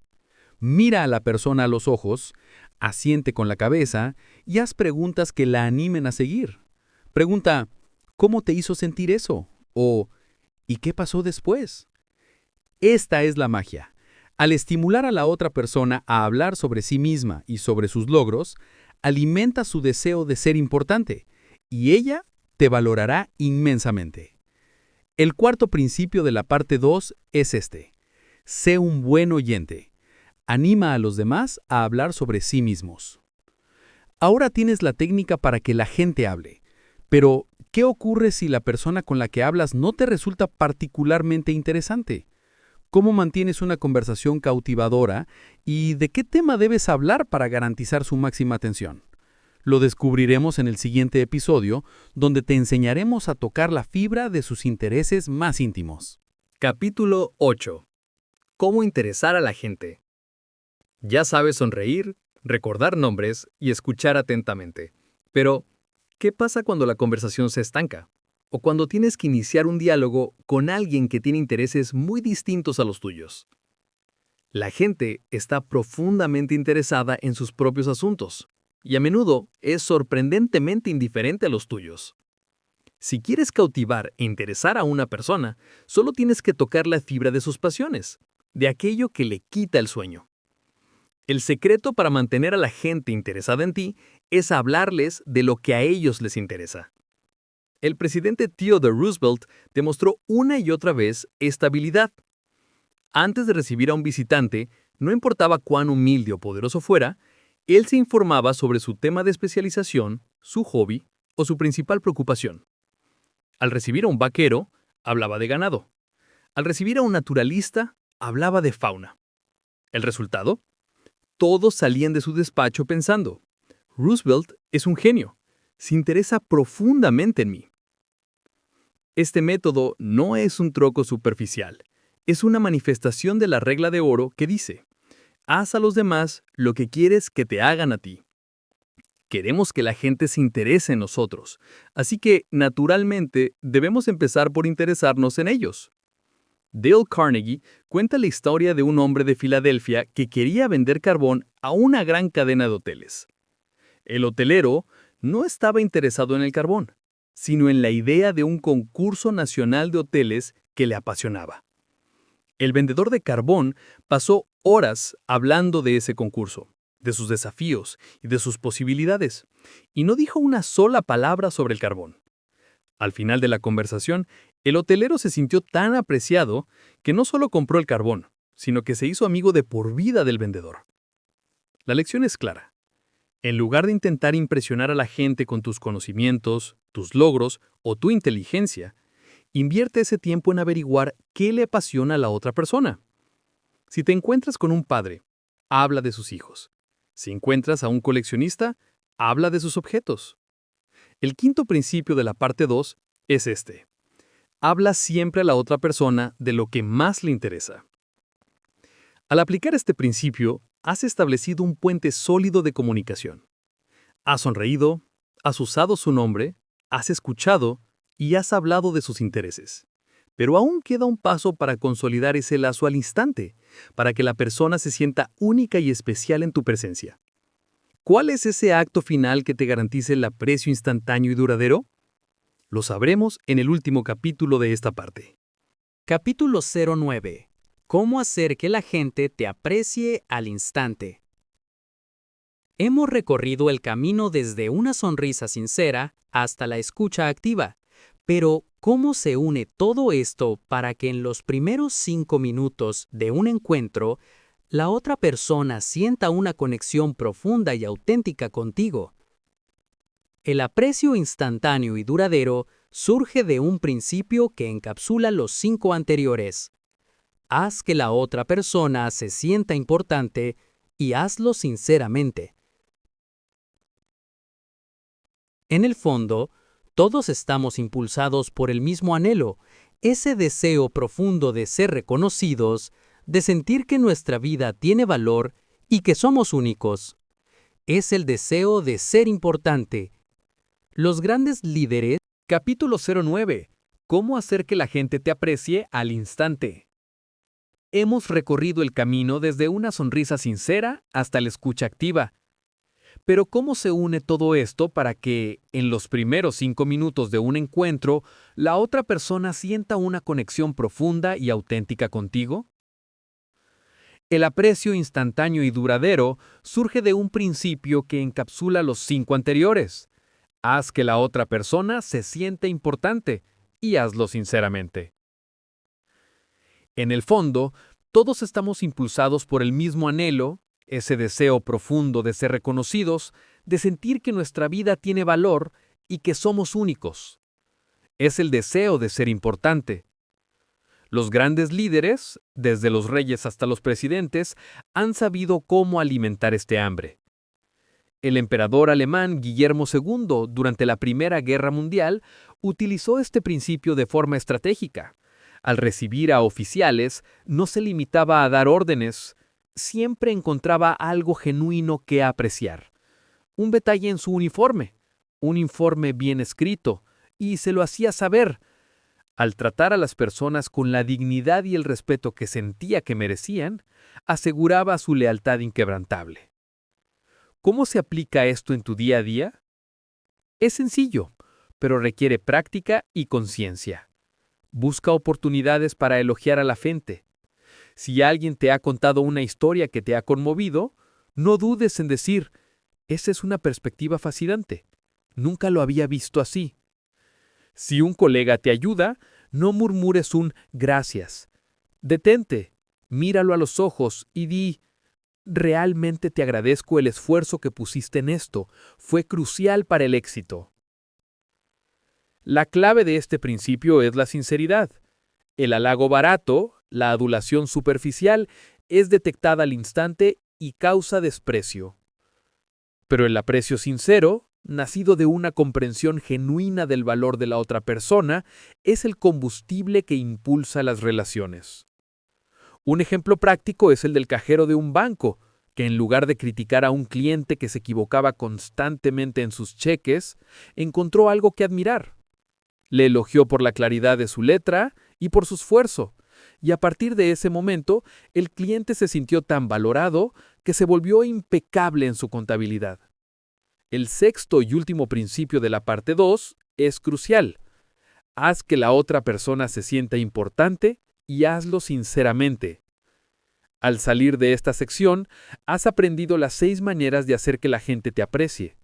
Mira a la persona a los ojos, asiente con la cabeza y haz preguntas que la animen a seguir. Pregunta, ¿cómo te hizo sentir eso? O, ¿y qué pasó después? Esta es la magia. Al estimular a la otra persona a hablar sobre sí misma y sobre sus logros, alimenta su deseo de ser importante, y ella te valorará inmensamente. El cuarto principio de la parte 2 es este. Sé un buen oyente. Anima a los demás a hablar sobre sí mismos. Ahora tienes la técnica para que la gente hable. Pero, ¿qué ocurre si la persona con la que hablas no te resulta particularmente interesante? ¿Cómo mantienes una conversación cautivadora y de qué tema debes hablar para garantizar su máxima atención? Lo descubriremos en el siguiente episodio, donde te enseñaremos a tocar la fibra de sus intereses más íntimos. Capítulo 8. ¿Cómo interesar a la gente? Ya sabes sonreír, recordar nombres y escuchar atentamente. Pero, ¿qué pasa cuando la conversación se estanca? O cuando tienes que iniciar un diálogo con alguien que tiene intereses muy distintos a los tuyos. La gente está profundamente interesada en sus propios asuntos y a menudo es sorprendentemente indiferente a los tuyos. Si quieres cautivar e interesar a una persona, solo tienes que tocar la fibra de sus pasiones, de aquello que le quita el sueño. El secreto para mantener a la gente interesada en ti es hablarles de lo que a ellos les interesa. El presidente Theodore Roosevelt demostró una y otra vez esta habilidad. Antes de recibir a un visitante, no importaba cuán humilde o poderoso fuera, él se informaba sobre su tema de especialización, su hobby o su principal preocupación. Al recibir a un vaquero, hablaba de ganado. Al recibir a un naturalista, hablaba de fauna. ¿El resultado? Todos salían de su despacho pensando, Roosevelt es un genio, se interesa profundamente en mí. Este método no es un truco superficial, es una manifestación de la regla de oro que dice, haz a los demás lo que quieres que te hagan a ti. Queremos que la gente se interese en nosotros, así que, naturalmente, debemos empezar por interesarnos en ellos. Dale Carnegie cuenta la historia de un hombre de Filadelfia que quería vender carbón a una gran cadena de hoteles. El hotelero no estaba interesado en el carbón, sino en la idea de un concurso nacional de hoteles que le apasionaba. El vendedor de carbón pasó horas hablando de ese concurso, de sus desafíos y de sus posibilidades, y no dijo una sola palabra sobre el carbón. Al final de la conversación, el hotelero se sintió tan apreciado que no solo compró el carbón, sino que se hizo amigo de por vida del vendedor. La lección es clara. En lugar de intentar impresionar a la gente con tus conocimientos, tus logros o tu inteligencia, invierte ese tiempo en averiguar qué le apasiona a la otra persona. Si te encuentras con un padre, habla de sus hijos. Si encuentras a un coleccionista, habla de sus objetos. El quinto principio de la parte 2 es este. Habla siempre a la otra persona de lo que más le interesa. Al aplicar este principio, has establecido un puente sólido de comunicación. Has sonreído, has usado su nombre, has escuchado y has hablado de sus intereses. Pero aún queda un paso para consolidar ese lazo al instante, para que la persona se sienta única y especial en tu presencia. ¿Cuál es ese acto final que te garantice el aprecio instantáneo y duradero? Lo sabremos en el último capítulo de esta parte. Capítulo 09. ¿Cómo hacer que la gente te aprecie al instante? Hemos recorrido el camino desde una sonrisa sincera hasta la escucha activa. Pero, ¿cómo se une todo esto para que en los primeros 5 minutos de un encuentro, la otra persona sienta una conexión profunda y auténtica contigo? El aprecio instantáneo y duradero surge de un principio que encapsula los 5 anteriores. Haz que la otra persona se sienta importante y hazlo sinceramente. En el fondo, todos estamos impulsados por el mismo anhelo, ese deseo profundo de ser reconocidos, de sentir que nuestra vida tiene valor y que somos únicos. Es el deseo de ser importante. Los grandes líderes. Capítulo 09. ¿Cómo hacer que la gente te aprecie al instante? Hemos recorrido el camino desde una sonrisa sincera hasta la escucha activa. Pero ¿cómo se une todo esto para que, en los primeros 5 minutos de un encuentro, la otra persona sienta una conexión profunda y auténtica contigo? El aprecio instantáneo y duradero surge de un principio que encapsula los 5 anteriores. Haz que la otra persona se sienta importante y hazlo sinceramente. En el fondo, todos estamos impulsados por el mismo anhelo, ese deseo profundo de ser reconocidos, de sentir que nuestra vida tiene valor y que somos únicos. Es el deseo de ser importante. Los grandes líderes, desde los reyes hasta los presidentes, han sabido cómo alimentar este hambre. El emperador alemán Guillermo II, durante la Primera Guerra Mundial, utilizó este principio de forma estratégica. Al recibir a oficiales, no se limitaba a dar órdenes, siempre encontraba algo genuino que apreciar. Un detalle en su uniforme, un informe bien escrito, y se lo hacía saber. Al tratar a las personas con la dignidad y el respeto que sentía que merecían, aseguraba su lealtad inquebrantable. ¿Cómo se aplica esto en tu día a día? Es sencillo. pero requiere práctica y conciencia. Busca oportunidades para elogiar a la gente. Si alguien te ha contado una historia que te ha conmovido, no dudes en decir, esa es una perspectiva fascinante. Nunca lo había visto así. Si un colega te ayuda, no murmures un gracias. Detente, míralo a los ojos y di, realmente te agradezco el esfuerzo que pusiste en esto. Fue crucial para el éxito. La clave de este principio es la sinceridad. El halago barato, la adulación superficial, es detectada al instante y causa desprecio. Pero el aprecio sincero, nacido de una comprensión genuina del valor de la otra persona, es el combustible que impulsa las relaciones. Un ejemplo práctico es el del cajero de un banco, que en lugar de criticar a un cliente que se equivocaba constantemente en sus cheques, encontró algo que admirar. Le elogió por la claridad de su letra y por su esfuerzo, y a partir de ese momento, el cliente se sintió tan valorado que se volvió impecable en su contabilidad. El sexto y último principio de la parte 2 es crucial. Haz que la otra persona se sienta importante y hazlo sinceramente. Al salir de esta sección, has aprendido las 6 maneras de hacer que la gente te aprecie.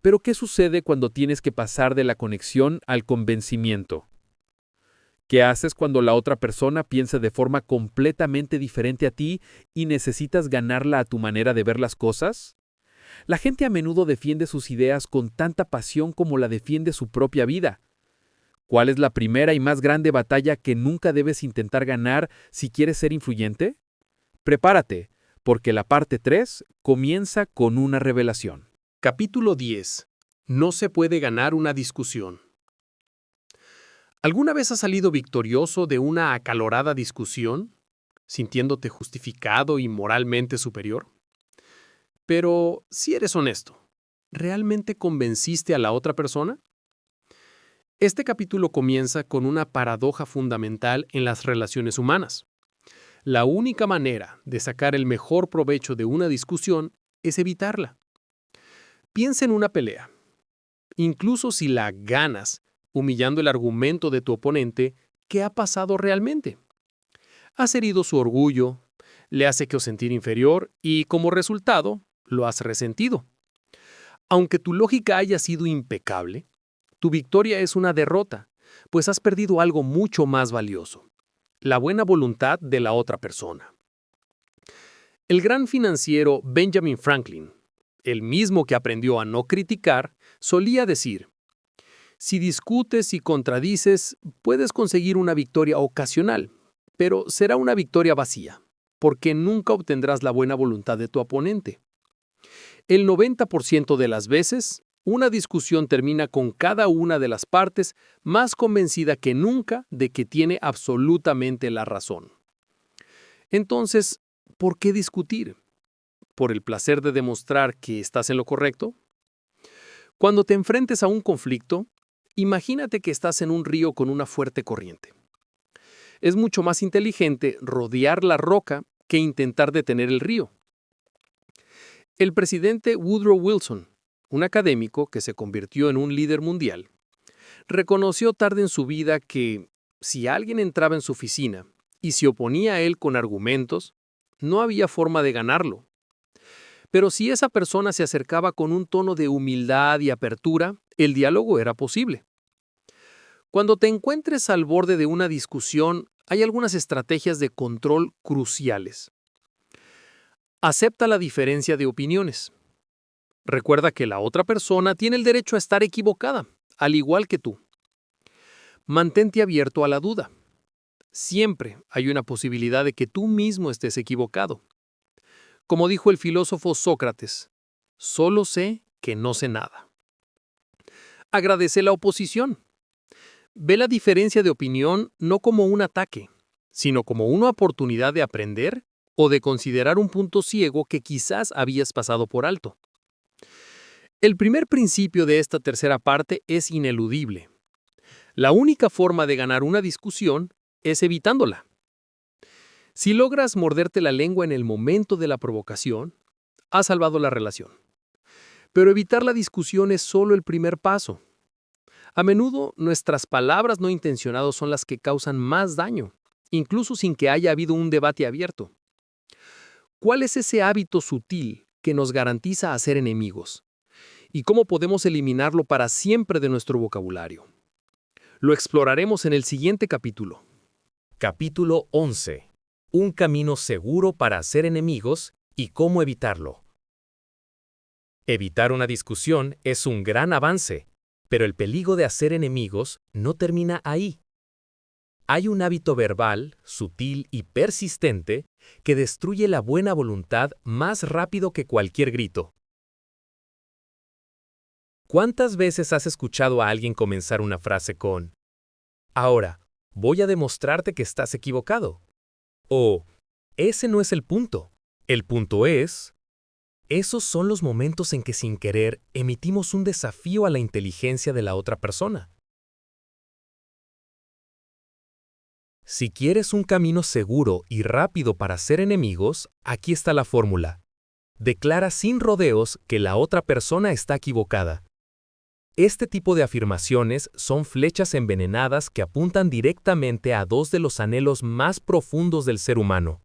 Pero ¿qué sucede cuando tienes que pasar de la conexión al convencimiento? ¿Qué haces cuando la otra persona piensa de forma completamente diferente a ti y necesitas ganarla a tu manera de ver las cosas? La gente a menudo defiende sus ideas con tanta pasión como la defiende su propia vida. ¿Cuál es la primera y más grande batalla que nunca debes intentar ganar si quieres ser influyente? Prepárate, porque la parte 3 comienza con una revelación. Capítulo 10. No se puede ganar una discusión. ¿Alguna vez has salido victorioso de una acalorada discusión, sintiéndote justificado y moralmente superior? Pero, si eres honesto, ¿realmente convenciste a la otra persona? Este capítulo comienza con una paradoja fundamental en las relaciones humanas. La única manera de sacar el mejor provecho de una discusión es evitarla. Piensa en una pelea. Incluso si la ganas, humillando el argumento de tu oponente, ¿qué ha pasado realmente? Has herido su orgullo, le has hecho sentir inferior y, como resultado, lo has resentido. Aunque tu lógica haya sido impecable, tu victoria es una derrota, pues has perdido algo mucho más valioso: la buena voluntad de la otra persona. El gran financiero Benjamin Franklin, el mismo que aprendió a no criticar, solía decir: si discutes y contradices, puedes conseguir una victoria ocasional, pero será una victoria vacía, porque nunca obtendrás la buena voluntad de tu oponente. El 90% de las veces, una discusión termina con cada una de las partes más convencida que nunca de que tiene absolutamente la razón. Entonces, ¿por qué discutir? ¿Por el placer de demostrar que estás en lo correcto? Cuando te enfrentes a un conflicto, imagínate que estás en un río con una fuerte corriente. Es mucho más inteligente rodear la roca que intentar detener el río. El presidente Woodrow Wilson, un académico que se convirtió en un líder mundial, reconoció tarde en su vida que, si alguien entraba en su oficina y se oponía a él con argumentos, no había forma de ganarlo. Pero si esa persona se acercaba con un tono de humildad y apertura, el diálogo era posible. Cuando te encuentres al borde de una discusión, hay algunas estrategias de control cruciales. Acepta la diferencia de opiniones. Recuerda que la otra persona tiene el derecho a estar equivocada, al igual que tú. Mantente abierto a la duda. Siempre hay una posibilidad de que tú mismo estés equivocado. Como dijo el filósofo Sócrates, solo sé que no sé nada. Agradece la oposición. Ve la diferencia de opinión no como un ataque, sino como una oportunidad de aprender o de considerar un punto ciego que quizás habías pasado por alto. El primer principio de esta tercera parte es ineludible. La única forma de ganar una discusión es evitándola. Si logras morderte la lengua en el momento de la provocación, has salvado la relación. Pero evitar la discusión es solo el primer paso. A menudo, nuestras palabras no intencionadas son las que causan más daño, incluso sin que haya habido un debate abierto. ¿Cuál es ese hábito sutil que nos garantiza hacer enemigos? ¿Y cómo podemos eliminarlo para siempre de nuestro vocabulario? Lo exploraremos en el siguiente capítulo. Capítulo 11. Un camino seguro para hacer enemigos y cómo evitarlo. Evitar una discusión es un gran avance, pero el peligro de hacer enemigos no termina ahí. Hay un hábito verbal, sutil y persistente, que destruye la buena voluntad más rápido que cualquier grito. ¿Cuántas veces has escuchado a alguien comenzar una frase con "Ahora, voy a demostrarte que estás equivocado"? O "Ese no es el punto. El punto es..." Esos son los momentos en que sin querer emitimos un desafío a la inteligencia de la otra persona. Si quieres un camino seguro y rápido para hacer enemigos, aquí está la fórmula. Declara sin rodeos que la otra persona está equivocada. Este tipo de afirmaciones son flechas envenenadas que apuntan directamente a dos de los anhelos más profundos del ser humano: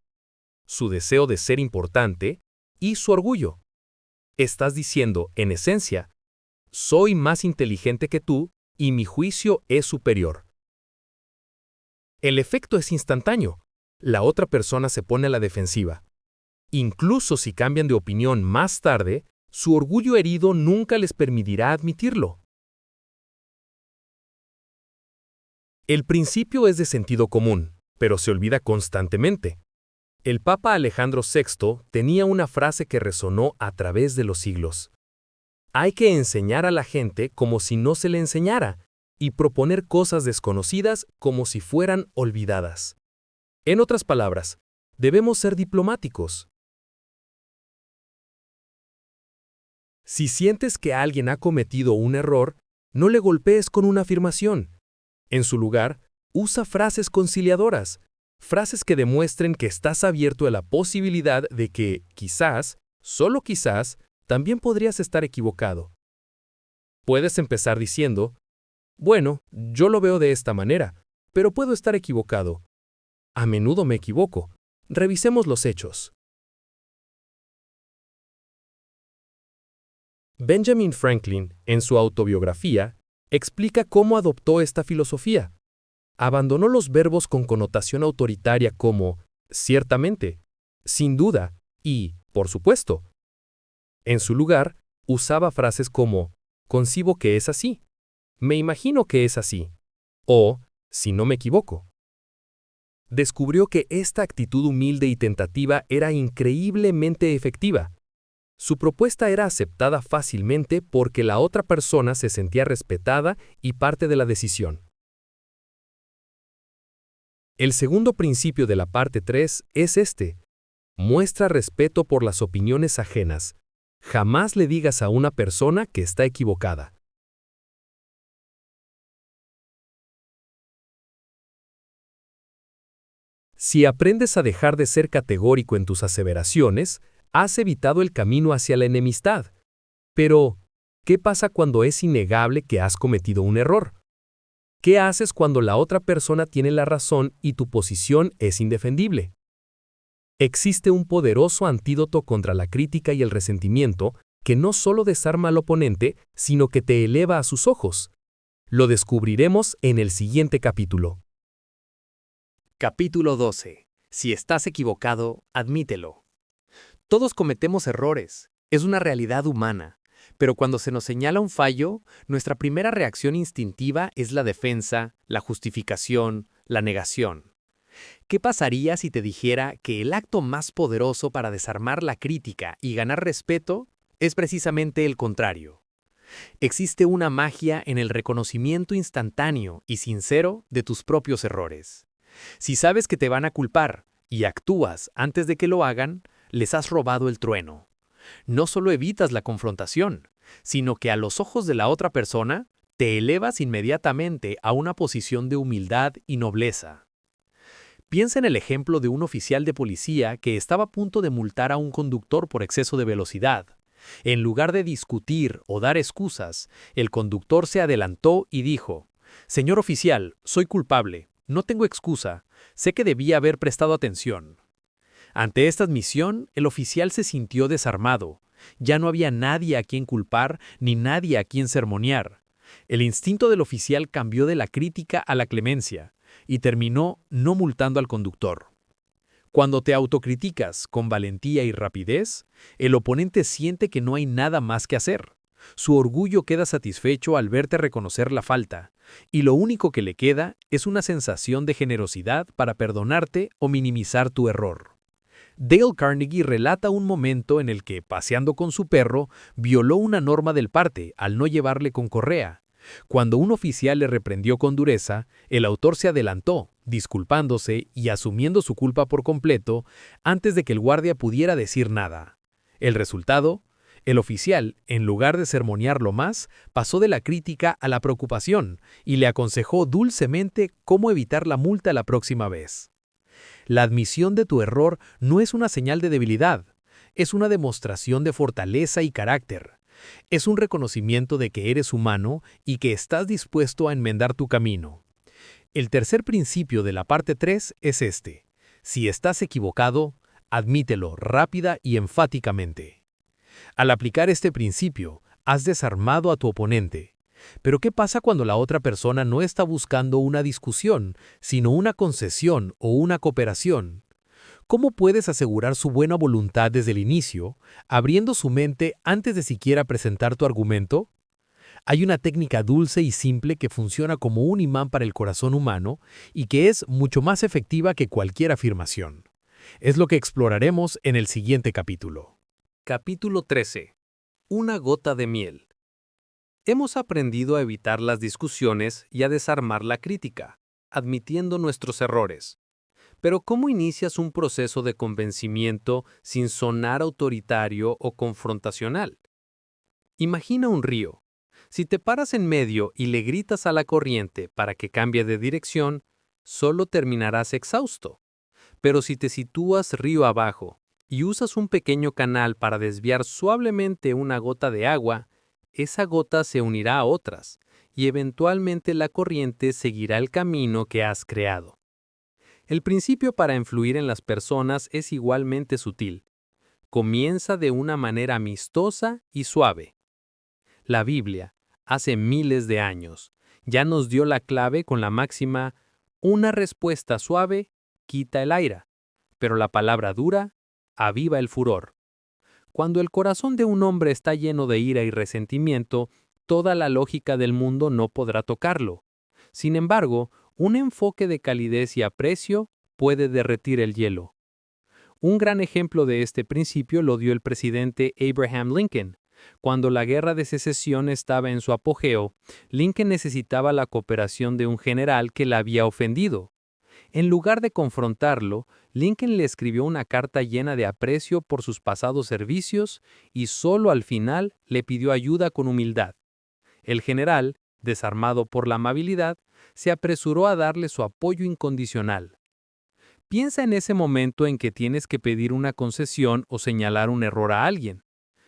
su deseo de ser importante y su orgullo. Estás diciendo, en esencia, soy más inteligente que tú y mi juicio es superior. El efecto es instantáneo. La otra persona se pone a la defensiva. Incluso si cambian de opinión más tarde, su orgullo herido nunca les permitirá admitirlo. El principio es de sentido común, pero se olvida constantemente. El Papa Alejandro VI tenía una frase que resonó a través de los siglos. Hay que enseñar a la gente como si no se le enseñara, y proponer cosas desconocidas como si fueran olvidadas. En otras palabras, debemos ser diplomáticos. Si sientes que alguien ha cometido un error, no le golpees con una afirmación. En su lugar, usa frases conciliadoras, frases que demuestren que estás abierto a la posibilidad de que, quizás, solo quizás, también podrías estar equivocado. Puedes empezar diciendo: "Bueno, yo lo veo de esta manera, pero puedo estar equivocado. A menudo me equivoco. Revisemos los hechos". Benjamin Franklin, en su autobiografía, explica cómo adoptó esta filosofía. Abandonó los verbos con connotación autoritaria como "ciertamente", "sin duda" y "por supuesto". En su lugar, usaba frases como "concibo que es así", "me imagino que es así" o "si no me equivoco". Descubrió que esta actitud humilde y tentativa era increíblemente efectiva. Su propuesta era aceptada fácilmente porque la otra persona se sentía respetada y parte de la decisión. El segundo principio de la parte 3 es este: muestra respeto por las opiniones ajenas. Jamás le digas a una persona que está equivocada. Si aprendes a dejar de ser categórico en tus aseveraciones, has evitado el camino hacia la enemistad. Pero, ¿qué pasa cuando es innegable que has cometido un error? ¿Qué haces cuando la otra persona tiene la razón y tu posición es indefendible? Existe un poderoso antídoto contra la crítica y el resentimiento que no solo desarma al oponente, sino que te eleva a sus ojos. Lo descubriremos en el siguiente capítulo. Capítulo 12. Si estás equivocado, admítelo. Todos cometemos errores. Es una realidad humana. Pero cuando se nos señala un fallo, nuestra primera reacción instintiva es la defensa, la justificación, la negación. ¿Qué pasaría si te dijera que el acto más poderoso para desarmar la crítica y ganar respeto es precisamente el contrario? Existe una magia en el reconocimiento instantáneo y sincero de tus propios errores. Si sabes que te van a culpar y actúas antes de que lo hagan, les has robado el trueno. No solo evitas la confrontación, sino que a los ojos de la otra persona te elevas inmediatamente a una posición de humildad y nobleza. Piensa en el ejemplo de un oficial de policía que estaba a punto de multar a un conductor por exceso de velocidad. En lugar de discutir o dar excusas, el conductor se adelantó y dijo: «Señor oficial, soy culpable. No tengo excusa. Sé que debía haber prestado atención». Ante esta admisión, el oficial se sintió desarmado. Ya no había nadie a quien culpar ni nadie a quien sermonear. El instinto del oficial cambió de la crítica a la clemencia y terminó no multando al conductor. Cuando te autocriticas con valentía y rapidez, el oponente siente que no hay nada más que hacer. Su orgullo queda satisfecho al verte reconocer la falta, y lo único que le queda es una sensación de generosidad para perdonarte o minimizar tu error. Dale Carnegie relata un momento en el que, paseando con su perro, violó una norma del parte al no llevarle con correa. Cuando un oficial le reprendió con dureza, el autor se adelantó, disculpándose y asumiendo su culpa por completo, antes de que el guardia pudiera decir nada. El resultado: el oficial, en lugar de sermonearlo más, pasó de la crítica a la preocupación y le aconsejó dulcemente cómo evitar la multa la próxima vez. La admisión de tu error no es una señal de debilidad, es una demostración de fortaleza y carácter. Es un reconocimiento de que eres humano y que estás dispuesto a enmendar tu camino. El tercer principio de la parte 3 es este: si estás equivocado, admítelo rápida y enfáticamente. Al aplicar este principio, has desarmado a tu oponente. Pero ¿qué pasa cuando la otra persona no está buscando una discusión, sino una concesión o una cooperación? ¿Cómo puedes asegurar su buena voluntad desde el inicio, abriendo su mente antes de siquiera presentar tu argumento? Hay una técnica dulce y simple que funciona como un imán para el corazón humano y que es mucho más efectiva que cualquier afirmación. Es lo que exploraremos en el siguiente capítulo. Capítulo 13. Una gota de miel. Hemos aprendido a evitar las discusiones y a desarmar la crítica, admitiendo nuestros errores. Pero ¿cómo inicias un proceso de convencimiento sin sonar autoritario o confrontacional? Imagina un río. Si te paras en medio y le gritas a la corriente para que cambie de dirección, solo terminarás exhausto. Pero si te sitúas río abajo y usas un pequeño canal para desviar suavemente una gota de agua, esa gota se unirá a otras y eventualmente la corriente seguirá el camino que has creado. El principio para influir en las personas es igualmente sutil. Comienza de una manera amistosa y suave. La Biblia, hace miles de años, ya nos dio la clave con la máxima: una respuesta suave quita el aire, pero la palabra dura aviva el furor. Cuando el corazón de un hombre está lleno de ira y resentimiento, toda la lógica del mundo no podrá tocarlo. Sin embargo, un enfoque de calidez y aprecio puede derretir el hielo. Un gran ejemplo de este principio lo dio el presidente Abraham Lincoln. Cuando la guerra de secesión estaba en su apogeo, Lincoln necesitaba la cooperación de un general que la había ofendido. En lugar de confrontarlo, Lincoln le escribió una carta llena de aprecio por sus pasados servicios y solo al final le pidió ayuda con humildad. El general, desarmado por la amabilidad, se apresuró a darle su apoyo incondicional. Piensa en ese momento en que tienes que pedir una concesión o señalar un error a alguien.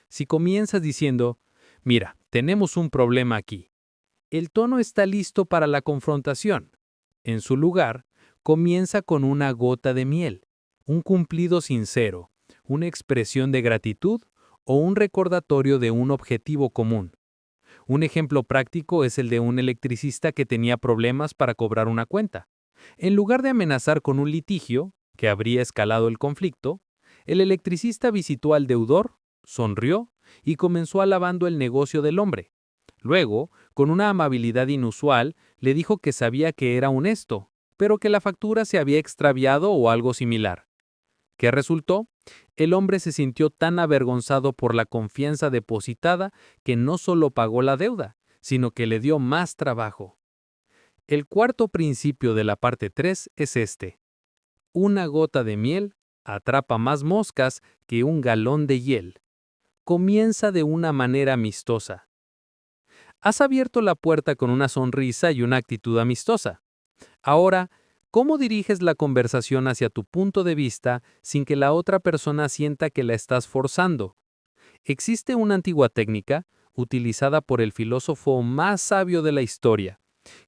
Si comienzas diciendo: «Mira, tenemos un problema aquí», el tono está listo para la confrontación. En su lugar, comienza con una gota de miel, un cumplido sincero, una expresión de gratitud o un recordatorio de un objetivo común. Un ejemplo práctico es el de un electricista que tenía problemas para cobrar una cuenta. En lugar de amenazar con un litigio, que habría escalado el conflicto, el electricista visitó al deudor, sonrió y comenzó alabando el negocio del hombre. Luego, con una amabilidad inusual, le dijo que sabía que era honesto, pero que la factura se había extraviado o algo similar. ¿Qué resultó? El hombre se sintió tan avergonzado por la confianza depositada que no solo pagó la deuda, sino que le dio más trabajo. El cuarto principio de la parte 3 es este: una gota de miel atrapa más moscas que un galón de hiel. Comienza de una manera amistosa. Has abierto la puerta con una sonrisa y una actitud amistosa. Ahora, ¿cómo diriges la conversación hacia tu punto de vista sin que la otra persona sienta que la estás forzando? Existe una antigua técnica, utilizada por el filósofo más sabio de la historia,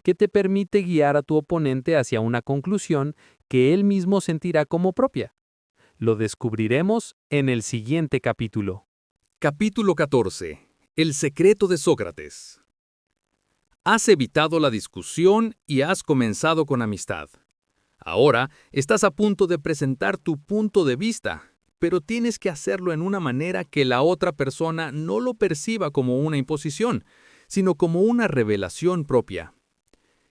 que te permite guiar a tu oponente hacia una conclusión que él mismo sentirá como propia. Lo descubriremos en el siguiente capítulo. Capítulo 14. El secreto de Sócrates. Has evitado la discusión y has comenzado con amistad. Ahora estás a punto de presentar tu punto de vista, pero tienes que hacerlo en una manera que la otra persona no lo perciba como una imposición, sino como una revelación propia.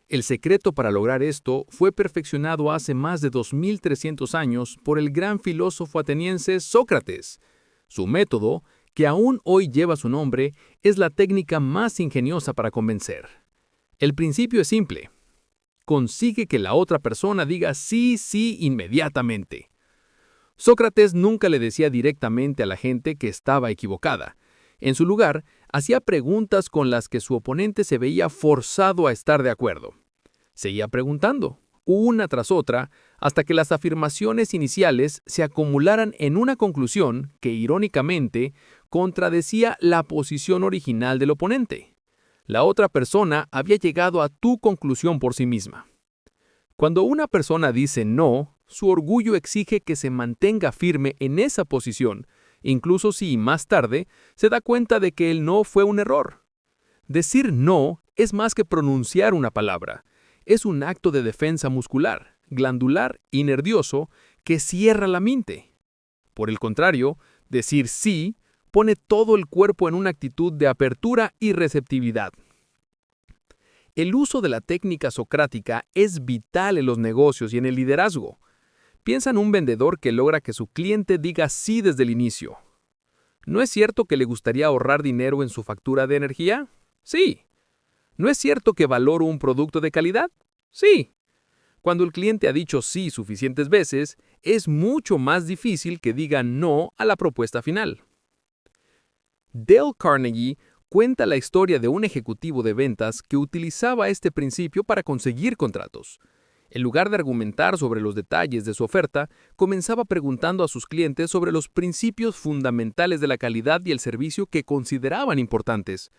El secreto para lograr esto fue perfeccionado hace más de 2300 años por el gran filósofo ateniense Sócrates. Su método, que aún hoy lleva su nombre, es la técnica más ingeniosa para convencer. El principio es simple. Consigue que la otra persona diga sí, sí inmediatamente. Sócrates nunca le decía directamente a la gente que estaba equivocada. En su lugar, hacía preguntas con las que su oponente se veía forzado a estar de acuerdo. Seguía preguntando, una tras otra, hasta que las afirmaciones iniciales se acumularan en una conclusión que, irónicamente, contradecía la posición original del oponente. La otra persona había llegado a tu conclusión por sí misma. Cuando una persona dice no, su orgullo exige que se mantenga firme en esa posición, incluso si más tarde se da cuenta de que el no fue un error. Decir no es más que pronunciar una palabra. Es un acto de defensa muscular, glandular y nervioso que cierra la mente. Por el contrario, decir sí pone todo el cuerpo en una actitud de apertura y receptividad. El uso de la técnica socrática es vital en los negocios y en el liderazgo. Piensa en un vendedor que logra que su cliente diga sí desde el inicio. ¿No es cierto que le gustaría ahorrar dinero en su factura de energía? Sí. ¿No es cierto que valoro un producto de calidad? Sí. Cuando el cliente ha dicho sí suficientes veces, es mucho más difícil que diga no a la propuesta final. Dale Carnegie cuenta la historia de un ejecutivo de ventas que utilizaba este principio para conseguir contratos. En lugar de argumentar sobre los detalles de su oferta, comenzaba preguntando a sus clientes sobre los principios fundamentales de la calidad y el servicio que consideraban importantes.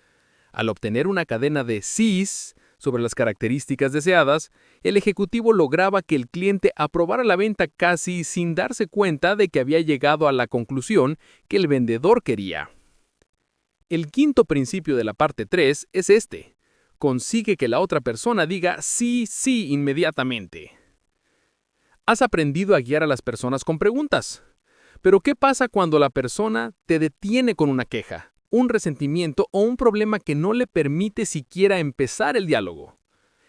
Al obtener una cadena de sís sobre las características deseadas, el ejecutivo lograba que el cliente aprobara la venta casi sin darse cuenta de que había llegado a la conclusión que el vendedor quería. El quinto principio de la parte 3 es este. Consigue que la otra persona diga sí, sí inmediatamente. Has aprendido a guiar a las personas con preguntas. Pero ¿qué pasa cuando la persona te detiene con una queja, un resentimiento o un problema que no le permite siquiera empezar el diálogo?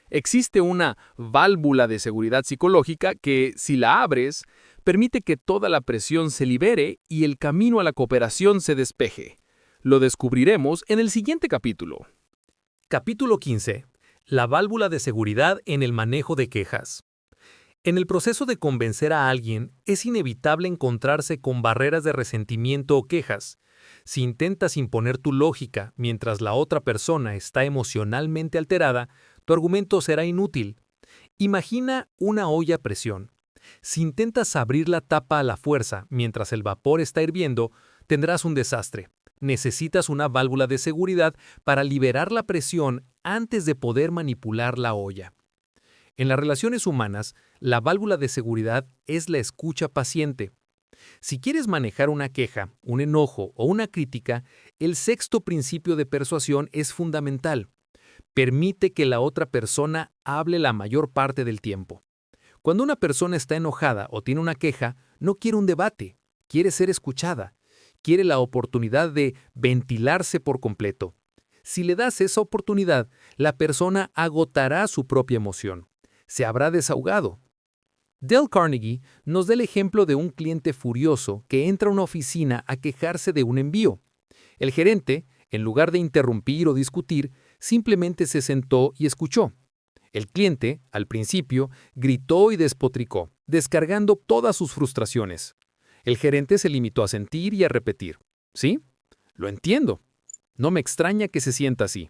Existe una válvula de seguridad psicológica que, si la abres, permite que toda la presión se libere y el camino a la cooperación se despeje. Lo descubriremos en el siguiente capítulo. Capítulo 15. La válvula de seguridad en el manejo de quejas. En el proceso de convencer a alguien, es inevitable encontrarse con barreras de resentimiento o quejas. Si intentas imponer tu lógica mientras la otra persona está emocionalmente alterada, tu argumento será inútil. Imagina una olla a presión. Si intentas abrir la tapa a la fuerza mientras el vapor está hirviendo, tendrás un desastre. Necesitas una válvula de seguridad para liberar la presión antes de poder manipular la olla. En las relaciones humanas, la válvula de seguridad es la escucha paciente. Si quieres manejar una queja, un enojo o una crítica, el sexto principio de persuasión es fundamental. Permite que la otra persona hable la mayor parte del tiempo. Cuando una persona está enojada o tiene una queja, no quiere un debate, quiere ser escuchada. Quiere la oportunidad de ventilarse por completo. Si le das esa oportunidad, la persona agotará su propia emoción. Se habrá desahogado. Dale Carnegie nos da el ejemplo de un cliente furioso que entra a una oficina a quejarse de un envío. El gerente, en lugar de interrumpir o discutir, simplemente se sentó y escuchó. El cliente, al principio, gritó y despotricó, descargando todas sus frustraciones. El gerente se limitó a sentir y a repetir. ¿Sí? Lo entiendo. No me extraña que se sienta así.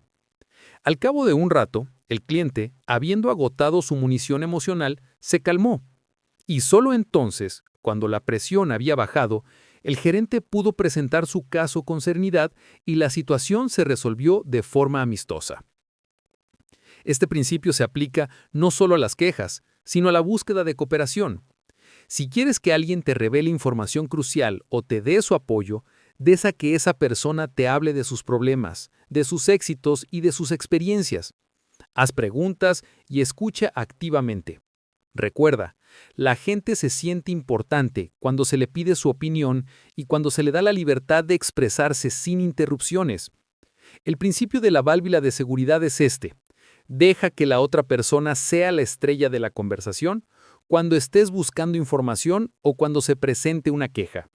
Al cabo de un rato, el cliente, habiendo agotado su munición emocional, se calmó. Y solo entonces, cuando la presión había bajado, El gerente pudo presentar su caso con serenidad y la situación se resolvió de forma amistosa. Este principio se aplica no solo a las quejas, sino a la búsqueda de cooperación. Si quieres que alguien te revele información crucial o te dé su apoyo, deja que esa persona te hable de sus problemas, de sus éxitos y de sus experiencias. Haz preguntas y escucha activamente. Recuerda, la gente se siente importante cuando se le pide su opinión y cuando se le da la libertad de expresarse sin interrupciones. El principio de la válvula de seguridad es este. Deja que la otra persona sea la estrella de la conversación cuando estés buscando información o cuando se presente una queja.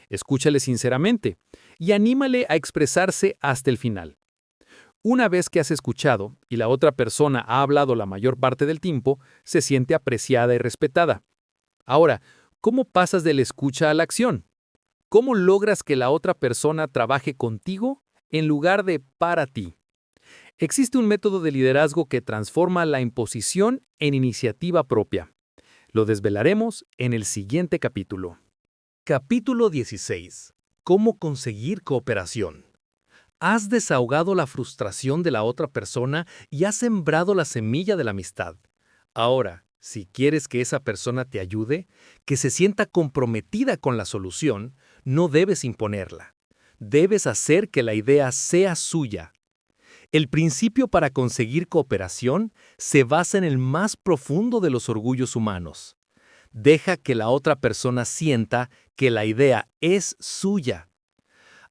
Escúchale sinceramente y anímale a expresarse hasta el final. Una vez que has escuchado y la otra persona ha hablado la mayor parte del tiempo, se siente apreciada y respetada. Ahora, ¿cómo pasas de la escucha a la acción? ¿Cómo logras que la otra persona trabaje contigo en lugar de para ti? Existe un método de liderazgo que transforma la imposición en iniciativa propia. Lo desvelaremos en el siguiente capítulo. Capítulo 16. ¿Cómo conseguir cooperación? Has desahogado la frustración de la otra persona y has sembrado la semilla de la amistad. Ahora, si quieres que esa persona te ayude, que se sienta comprometida con la solución, no debes imponerla. Debes hacer que la idea sea suya. El principio para conseguir cooperación se basa en el más profundo de los orgullos humanos. Deja que la otra persona sienta que la idea es suya.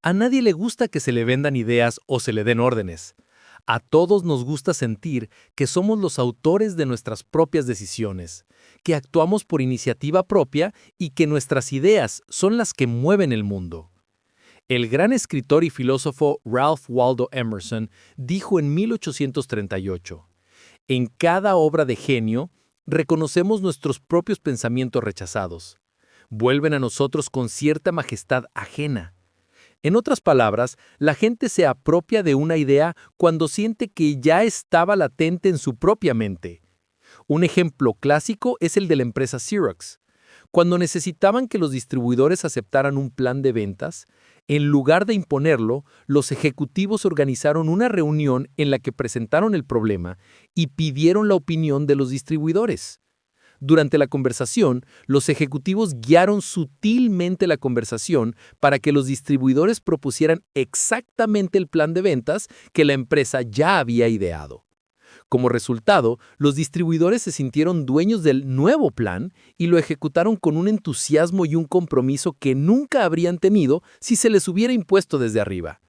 A nadie le gusta que se le vendan ideas o se le den órdenes. A todos nos gusta sentir que somos los autores de nuestras propias decisiones, que actuamos por iniciativa propia y que nuestras ideas son las que mueven el mundo. El gran escritor y filósofo Ralph Waldo Emerson dijo en 1838, «En cada obra de genio, reconocemos nuestros propios pensamientos rechazados. Vuelven a nosotros con cierta majestad ajena». En otras palabras, la gente se apropia de una idea cuando siente que ya estaba latente en su propia mente. Un ejemplo clásico es el de la empresa Xerox. Cuando necesitaban que los distribuidores aceptaran un plan de ventas, en lugar de imponerlo, los ejecutivos organizaron una reunión en la que presentaron el problema y pidieron la opinión de los distribuidores. Durante la conversación, los ejecutivos guiaron sutilmente la conversación para que los distribuidores propusieran exactamente el plan de ventas que la empresa ya había ideado. Como resultado, los distribuidores se sintieron dueños del nuevo plan y lo ejecutaron con un entusiasmo y un compromiso que nunca habrían tenido si se les hubiera impuesto desde arriba.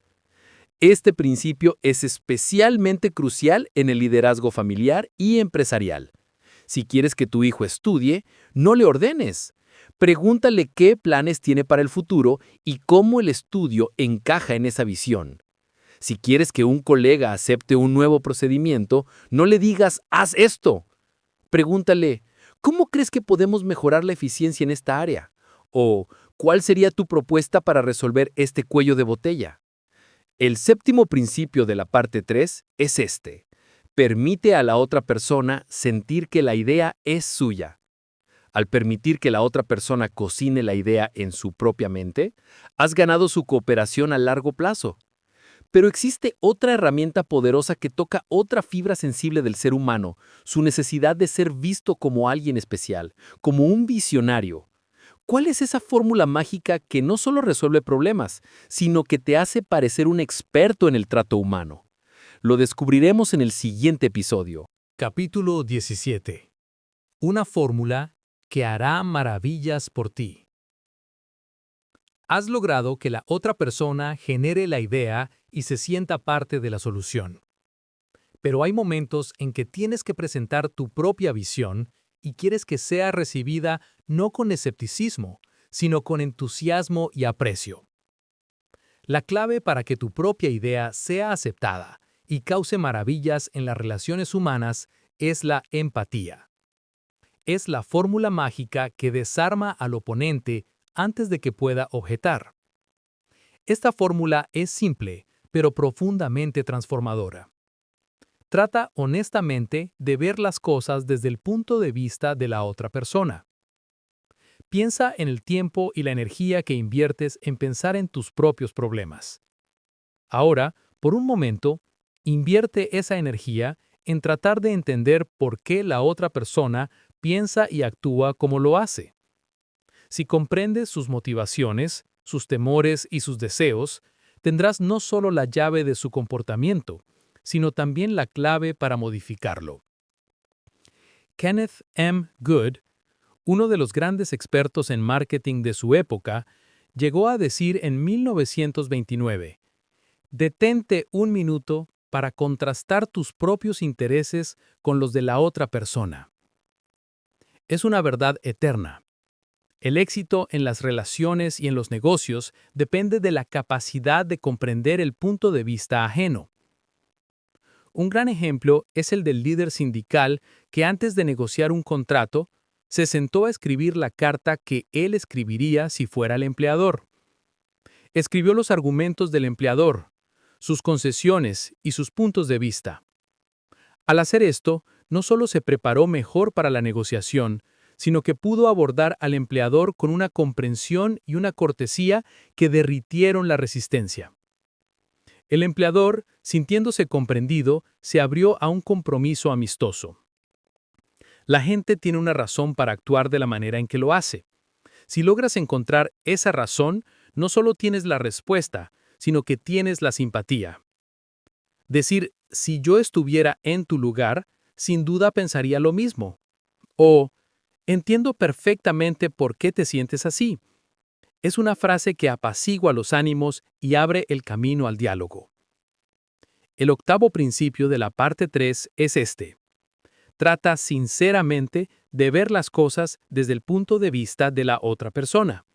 Este principio es especialmente crucial en el liderazgo familiar y empresarial. Si quieres que tu hijo estudie, no le ordenes. Pregúntale qué planes tiene para el futuro y cómo el estudio encaja en esa visión. Si quieres que un colega acepte un nuevo procedimiento, no le digas «haz esto». Pregúntale «¿cómo crees que podemos mejorar la eficiencia en esta área?» o «¿cuál sería tu propuesta para resolver este cuello de botella?». El séptimo principio de la parte 3 es este. Permite a la otra persona sentir que la idea es suya. Al permitir que la otra persona cocine la idea en su propia mente, has ganado su cooperación a largo plazo. Pero existe otra herramienta poderosa que toca otra fibra sensible del ser humano, su necesidad de ser visto como alguien especial, como un visionario. ¿Cuál es esa fórmula mágica que no solo resuelve problemas, sino que te hace parecer un experto en el trato humano? Lo descubriremos en el siguiente episodio. Capítulo 17. Una fórmula que hará maravillas por ti. Has logrado que la otra persona genere la idea y se sienta parte de la solución. Pero hay momentos en que tienes que presentar tu propia visión y quieres que sea recibida no con escepticismo, sino con entusiasmo y aprecio. La clave para que tu propia idea sea aceptada y cause maravillas en las relaciones humanas es la empatía. Es la fórmula mágica que desarma al oponente antes de que pueda objetar. Esta fórmula es simple, pero profundamente transformadora. Trata honestamente de ver las cosas desde el punto de vista de la otra persona. Piensa en el tiempo y la energía que inviertes en pensar en tus propios problemas. Ahora, por un momento, invierte esa energía en tratar de entender por qué la otra persona piensa y actúa como lo hace. Si comprendes sus motivaciones, sus temores y sus deseos, tendrás no solo la llave de su comportamiento, sino también la clave para modificarlo. Kenneth M. Good, uno de los grandes expertos en marketing de su época, llegó a decir en 1929, «Detente un minuto para contrastar tus propios intereses con los de la otra persona». Es una verdad eterna. El éxito en las relaciones y en los negocios depende de la capacidad de comprender el punto de vista ajeno. Un gran ejemplo es el del líder sindical que antes de negociar un contrato, se sentó a escribir la carta que él escribiría si fuera el empleador. Escribió los argumentos del empleador, sus concesiones y sus puntos de vista. Al hacer esto, no solo se preparó mejor para la negociación, sino que pudo abordar al empleador con una comprensión y una cortesía que derritieron la resistencia. El empleador, sintiéndose comprendido, se abrió a un compromiso amistoso. La gente tiene una razón para actuar de la manera en que lo hace. Si logras encontrar esa razón, no solo tienes la respuesta, sino que tienes la simpatía. Decir, si yo estuviera en tu lugar, sin duda pensaría lo mismo. O, entiendo perfectamente por qué te sientes así. Es una frase que apacigua los ánimos y abre el camino al diálogo. El octavo principio de la parte 3 es este. Trata sinceramente de ver las cosas desde el punto de vista de la otra persona.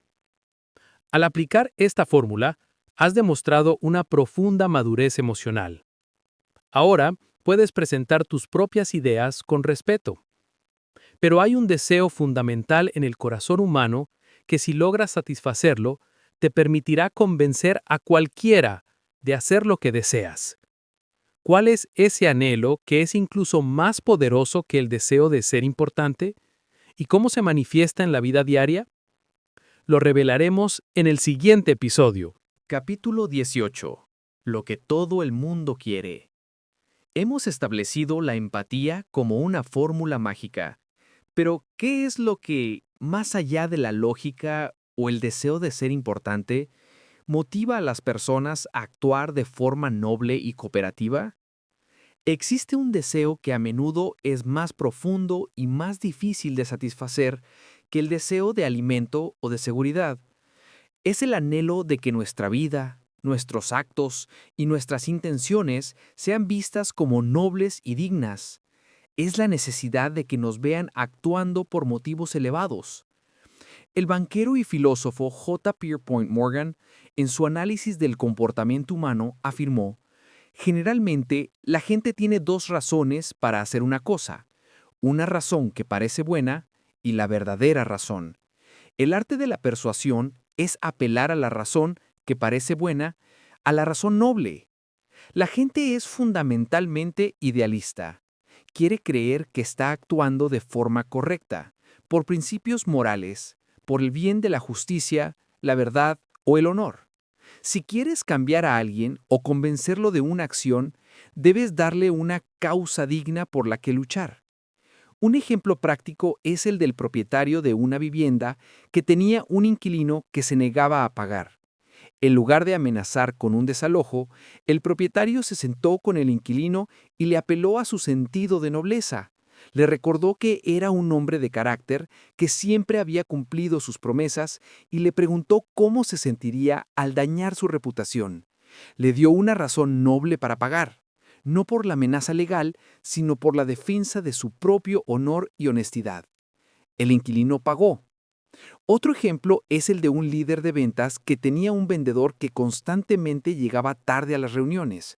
Al aplicar esta fórmula, has demostrado una profunda madurez emocional. Ahora, puedes presentar tus propias ideas con respeto. Pero hay un deseo fundamental en el corazón humano que si logras satisfacerlo, te permitirá convencer a cualquiera de hacer lo que deseas. ¿Cuál es ese anhelo que es incluso más poderoso que el deseo de ser importante? ¿Y cómo se manifiesta en la vida diaria? Lo revelaremos en el siguiente episodio. Capítulo 18. Lo que todo el mundo quiere. Hemos establecido la empatía como una fórmula mágica. Pero, ¿qué es lo que, más allá de la lógica o el deseo de ser importante, motiva a las personas a actuar de forma noble y cooperativa? Existe un deseo que a menudo es más profundo y más difícil de satisfacer que el deseo de alimento o de seguridad. Es el anhelo de que nuestra vida, nuestros actos y nuestras intenciones sean vistas como nobles y dignas. Es la necesidad de que nos vean actuando por motivos elevados. El banquero y filósofo J. Pierpont Morgan, en su análisis del comportamiento humano, afirmó: generalmente, la gente tiene dos razones para hacer una cosa, una razón que parece buena y la verdadera razón. El arte de la persuasión es apelar a la razón que parece buena, a la razón noble. La gente es fundamentalmente idealista. Quiere creer que está actuando de forma correcta, por principios morales, por el bien de la justicia, la verdad o el honor. Si quieres cambiar a alguien o convencerlo de una acción, debes darle una causa digna por la que luchar. Un ejemplo práctico es el del propietario de una vivienda que tenía un inquilino que se negaba a pagar. En lugar de amenazar con un desalojo, el propietario se sentó con el inquilino y le apeló a su sentido de nobleza. Le recordó que era un hombre de carácter, que siempre había cumplido sus promesas y le preguntó cómo se sentiría al dañar su reputación. Le dio una razón noble para pagar, no por la amenaza legal, sino por la defensa de su propio honor y honestidad. El inquilino pagó. Otro ejemplo es el de un líder de ventas que tenía un vendedor que constantemente llegaba tarde a las reuniones.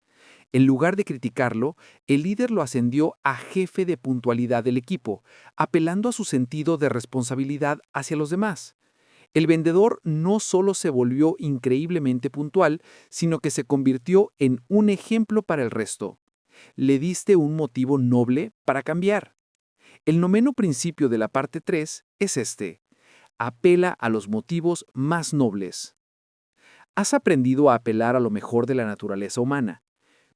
En lugar de criticarlo, el líder lo ascendió a jefe de puntualidad del equipo, apelando a su sentido de responsabilidad hacia los demás. El vendedor no solo se volvió increíblemente puntual, sino que se convirtió en un ejemplo para el resto. Le diste un motivo noble para cambiar. El noveno principio de la parte 3 es este. apela a los motivos más nobles. Has aprendido a apelar a lo mejor de la naturaleza humana,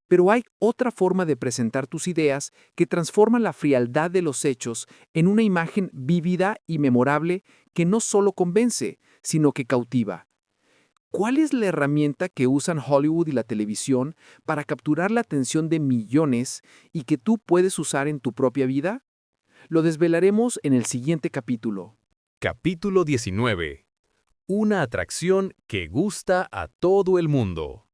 pero hay otra forma de presentar tus ideas que transforma la frialdad de los hechos en una imagen vívida y memorable que no solo convence, sino que cautiva. ¿Cuál es la herramienta que usan Hollywood y la televisión para capturar la atención de millones y que tú puedes usar en tu propia vida? Lo desvelaremos en el siguiente capítulo. Capítulo 19. Una atracción que gusta a todo el mundo.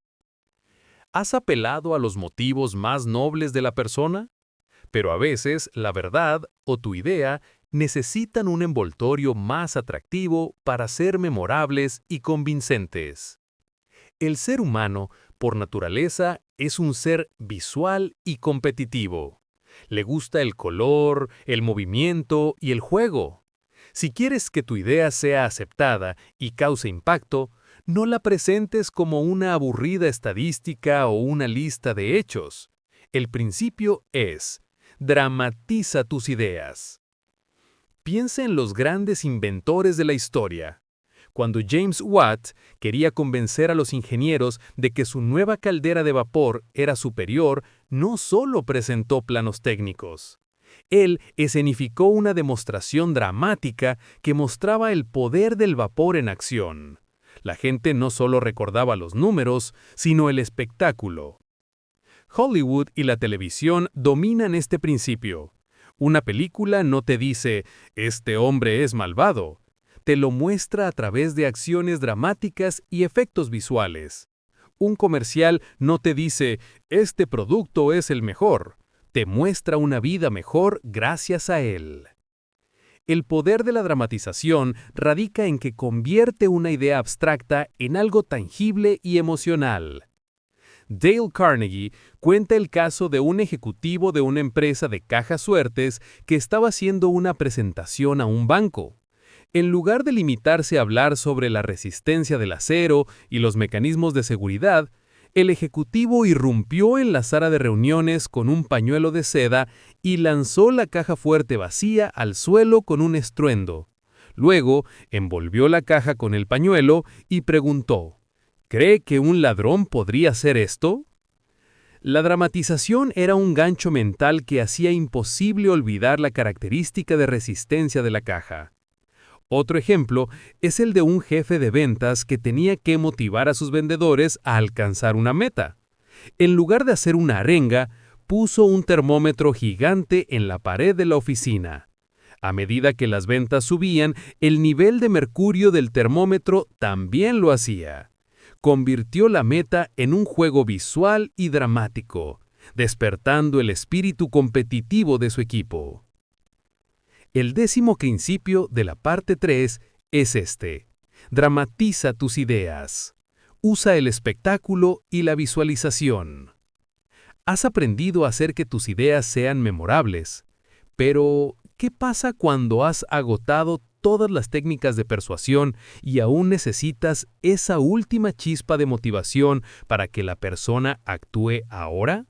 ¿Has apelado a los motivos más nobles de la persona? Pero a veces la verdad o tu idea necesitan un envoltorio más atractivo para ser memorables y convincentes. El ser humano, por naturaleza, es un ser visual y competitivo. Le gusta el color, el movimiento y el juego. Si quieres que tu idea sea aceptada y cause impacto, no la presentes como una aburrida estadística o una lista de hechos. El principio es: dramatiza tus ideas. Piensa en los grandes inventores de la historia. Cuando James Watt quería convencer a los ingenieros de que su nueva caldera de vapor era superior, no solo presentó planos técnicos. Él escenificó una demostración dramática que mostraba el poder del vapor en acción. La gente no solo recordaba los números, sino el espectáculo. Hollywood y la televisión dominan este principio. Una película no te dice, este hombre es malvado. Te lo muestra a través de acciones dramáticas y efectos visuales. Un comercial no te dice, este producto es el mejor. Te muestra una vida mejor gracias a él. El poder de la dramatización radica en que convierte una idea abstracta en algo tangible y emocional. Dale Carnegie cuenta el caso de un ejecutivo de una empresa de cajas suertes que estaba haciendo una presentación a un banco. En lugar de limitarse a hablar sobre la resistencia del acero y los mecanismos de seguridad, el ejecutivo irrumpió en la sala de reuniones con un pañuelo de seda y lanzó la caja fuerte vacía al suelo con un estruendo. Luego, envolvió la caja con el pañuelo y preguntó, ¿cree que un ladrón podría hacer esto? La dramatización era un gancho mental que hacía imposible olvidar la característica de resistencia de la caja. Otro ejemplo es el de un jefe de ventas que tenía que motivar a sus vendedores a alcanzar una meta. En lugar de hacer una arenga, puso un termómetro gigante en la pared de la oficina. A medida que las ventas subían, el nivel de mercurio del termómetro también lo hacía. Convirtió la meta en un juego visual y dramático, despertando el espíritu competitivo de su equipo. El 10º principio de la parte 3 es este: dramatiza tus ideas. Usa el espectáculo y la visualización. Has aprendido a hacer que tus ideas sean memorables, pero ¿qué pasa cuando has agotado todas las técnicas de persuasión y aún necesitas esa última chispa de motivación para que la persona actúe ahora?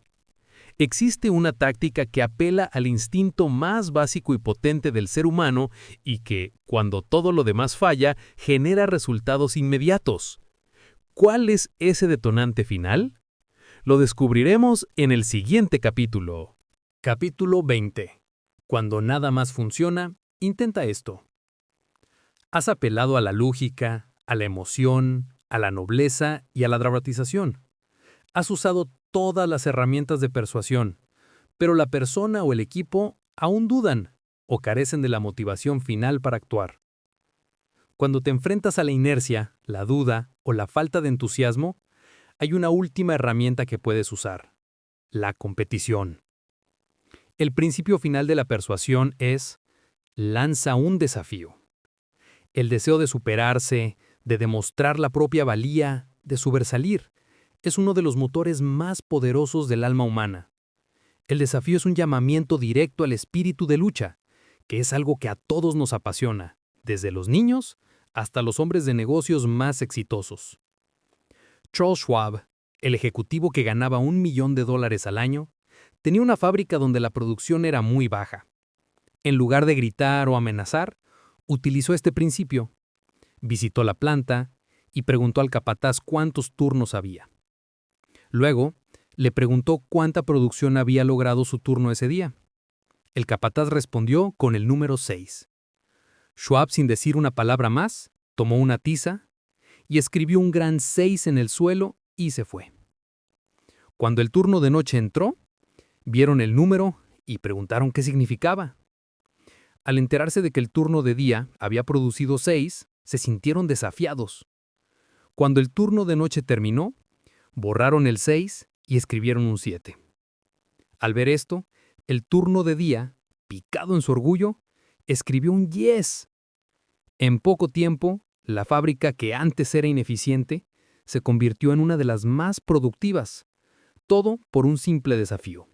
Existe una táctica que apela al instinto más básico y potente del ser humano y que, cuando todo lo demás falla, genera resultados inmediatos. ¿Cuál es ese detonante final? Lo descubriremos en el siguiente capítulo. Capítulo 20. Cuando nada más funciona, intenta esto. Has apelado a la lógica, a la emoción, a la nobleza y a la dramatización. Has usado todas las herramientas de persuasión, pero la persona o el equipo aún dudan o carecen de la motivación final para actuar. Cuando te enfrentas a la inercia, la duda o la falta de entusiasmo, hay una última herramienta que puedes usar: la competición. El principio final de la persuasión es: lanza un desafío. El deseo de superarse, de demostrar la propia valía, de sobresalir, es uno de los motores más poderosos del alma humana. El desafío es un llamamiento directo al espíritu de lucha, que es algo que a todos nos apasiona, desde los niños hasta los hombres de negocios más exitosos. Charles Schwab, el ejecutivo que ganaba $1 millón al año, tenía una fábrica donde la producción era muy baja. En lugar de gritar o amenazar, Utilizó este principio, visitó la planta y preguntó al capataz cuántos turnos había. Luego, le preguntó cuánta producción había logrado su turno ese día. El capataz respondió con el número 6. Schwab, sin decir una palabra más, tomó una tiza y escribió un gran 6 en el suelo y se fue. Cuando el turno de noche entró, vieron el número y preguntaron qué significaba. Al enterarse de que el turno de día había producido 6, se sintieron desafiados. Cuando el turno de noche terminó, borraron el 6 y escribieron un 7. Al ver esto, el turno de día, picado en su orgullo, escribió un 10. En poco tiempo, la fábrica que antes era ineficiente se convirtió en una de las más productivas, todo por un simple desafío.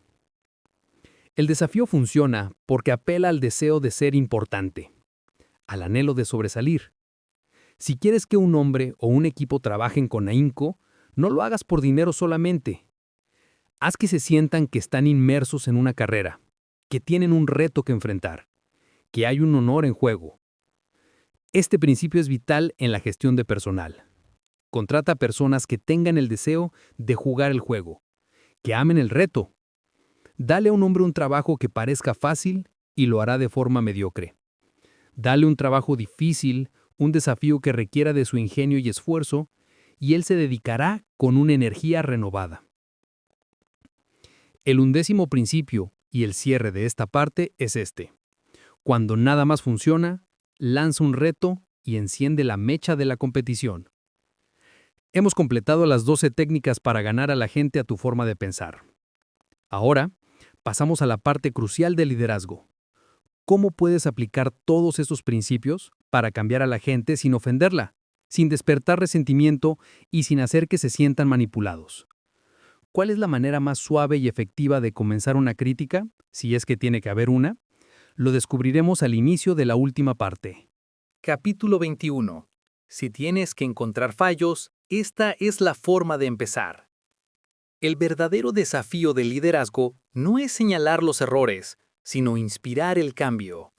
El desafío funciona porque apela al deseo de ser importante, al anhelo de sobresalir. Si quieres que un hombre o un equipo trabajen con ahínco, no lo hagas por dinero solamente. Haz que se sientan que están inmersos en una carrera, que tienen un reto que enfrentar, que hay un honor en juego. Este principio es vital en la gestión de personal. Contrata personas que tengan el deseo de jugar el juego, que amen el reto. Dale a un hombre un trabajo que parezca fácil y lo hará de forma mediocre. Dale un trabajo difícil, un desafío que requiera de su ingenio y esfuerzo, y él se dedicará con una energía renovada. El 11º principio y el cierre de esta parte es este. Cuando nada más funciona, lanza un reto y enciende la mecha de la competición. Hemos completado las 12 técnicas para ganar a la gente a tu forma de pensar. Ahora, pasamos a la parte crucial del liderazgo. ¿Cómo puedes aplicar todos estos principios para cambiar a la gente sin ofenderla, sin despertar resentimiento y sin hacer que se sientan manipulados? ¿Cuál es la manera más suave y efectiva de comenzar una crítica, si es que tiene que haber una? Lo descubriremos al inicio de la última parte. Capítulo 21. Si tienes que encontrar fallos, esta es la forma de empezar. El verdadero desafío del liderazgo no es señalar los errores, sino inspirar el cambio.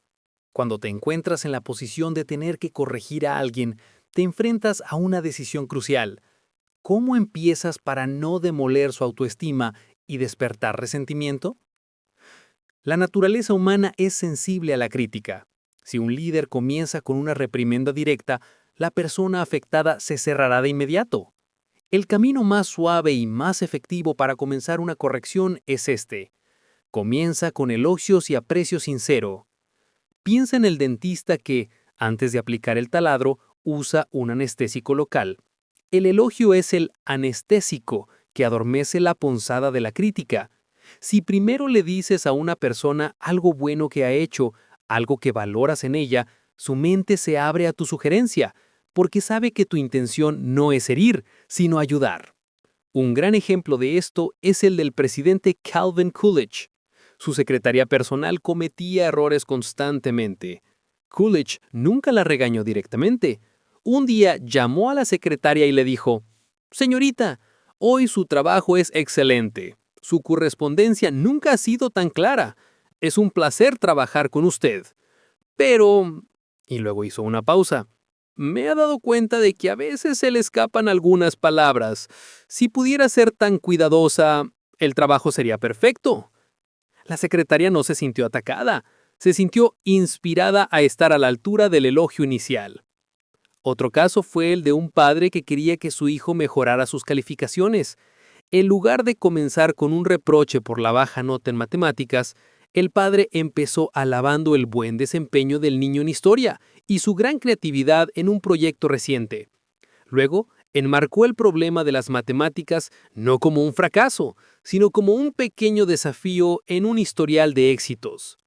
Cuando te encuentras en la posición de tener que corregir a alguien, te enfrentas a una decisión crucial. ¿Cómo empiezas para no demoler su autoestima y despertar resentimiento? La naturaleza humana es sensible a la crítica. Si un líder comienza con una reprimenda directa, la persona afectada se cerrará de inmediato. El camino más suave y más efectivo para comenzar una corrección es este. Comienza con elogios y aprecio sincero. Piensa en el dentista que, antes de aplicar el taladro, usa un anestésico local. El elogio es el anestésico que adormece la punzada de la crítica. Si primero le dices a una persona algo bueno que ha hecho, algo que valoras en ella, su mente se abre a tu sugerencia, porque sabe que tu intención no es herir, sino ayudar. Un gran ejemplo de esto es el del presidente Calvin Coolidge. Su secretaria personal cometía errores constantemente. Coolidge nunca la regañó directamente. Un día llamó a la secretaria y le dijo: «Señorita, hoy su trabajo es excelente. Su correspondencia nunca ha sido tan clara. Es un placer trabajar con usted. Pero…» Y luego hizo una pausa. «Me he dado cuenta de que a veces se le escapan algunas palabras. Si pudiera ser tan cuidadosa, el trabajo sería perfecto». La secretaria no se sintió atacada. Se sintió inspirada a estar a la altura del elogio inicial. Otro caso fue el de un padre que quería que su hijo mejorara sus calificaciones. En lugar de comenzar con un reproche por la baja nota en matemáticas, el padre empezó alabando el buen desempeño del niño en historia y su gran creatividad en un proyecto reciente. Luego, enmarcó el problema de las matemáticas no como un fracaso, sino como un pequeño desafío en un historial de éxitos.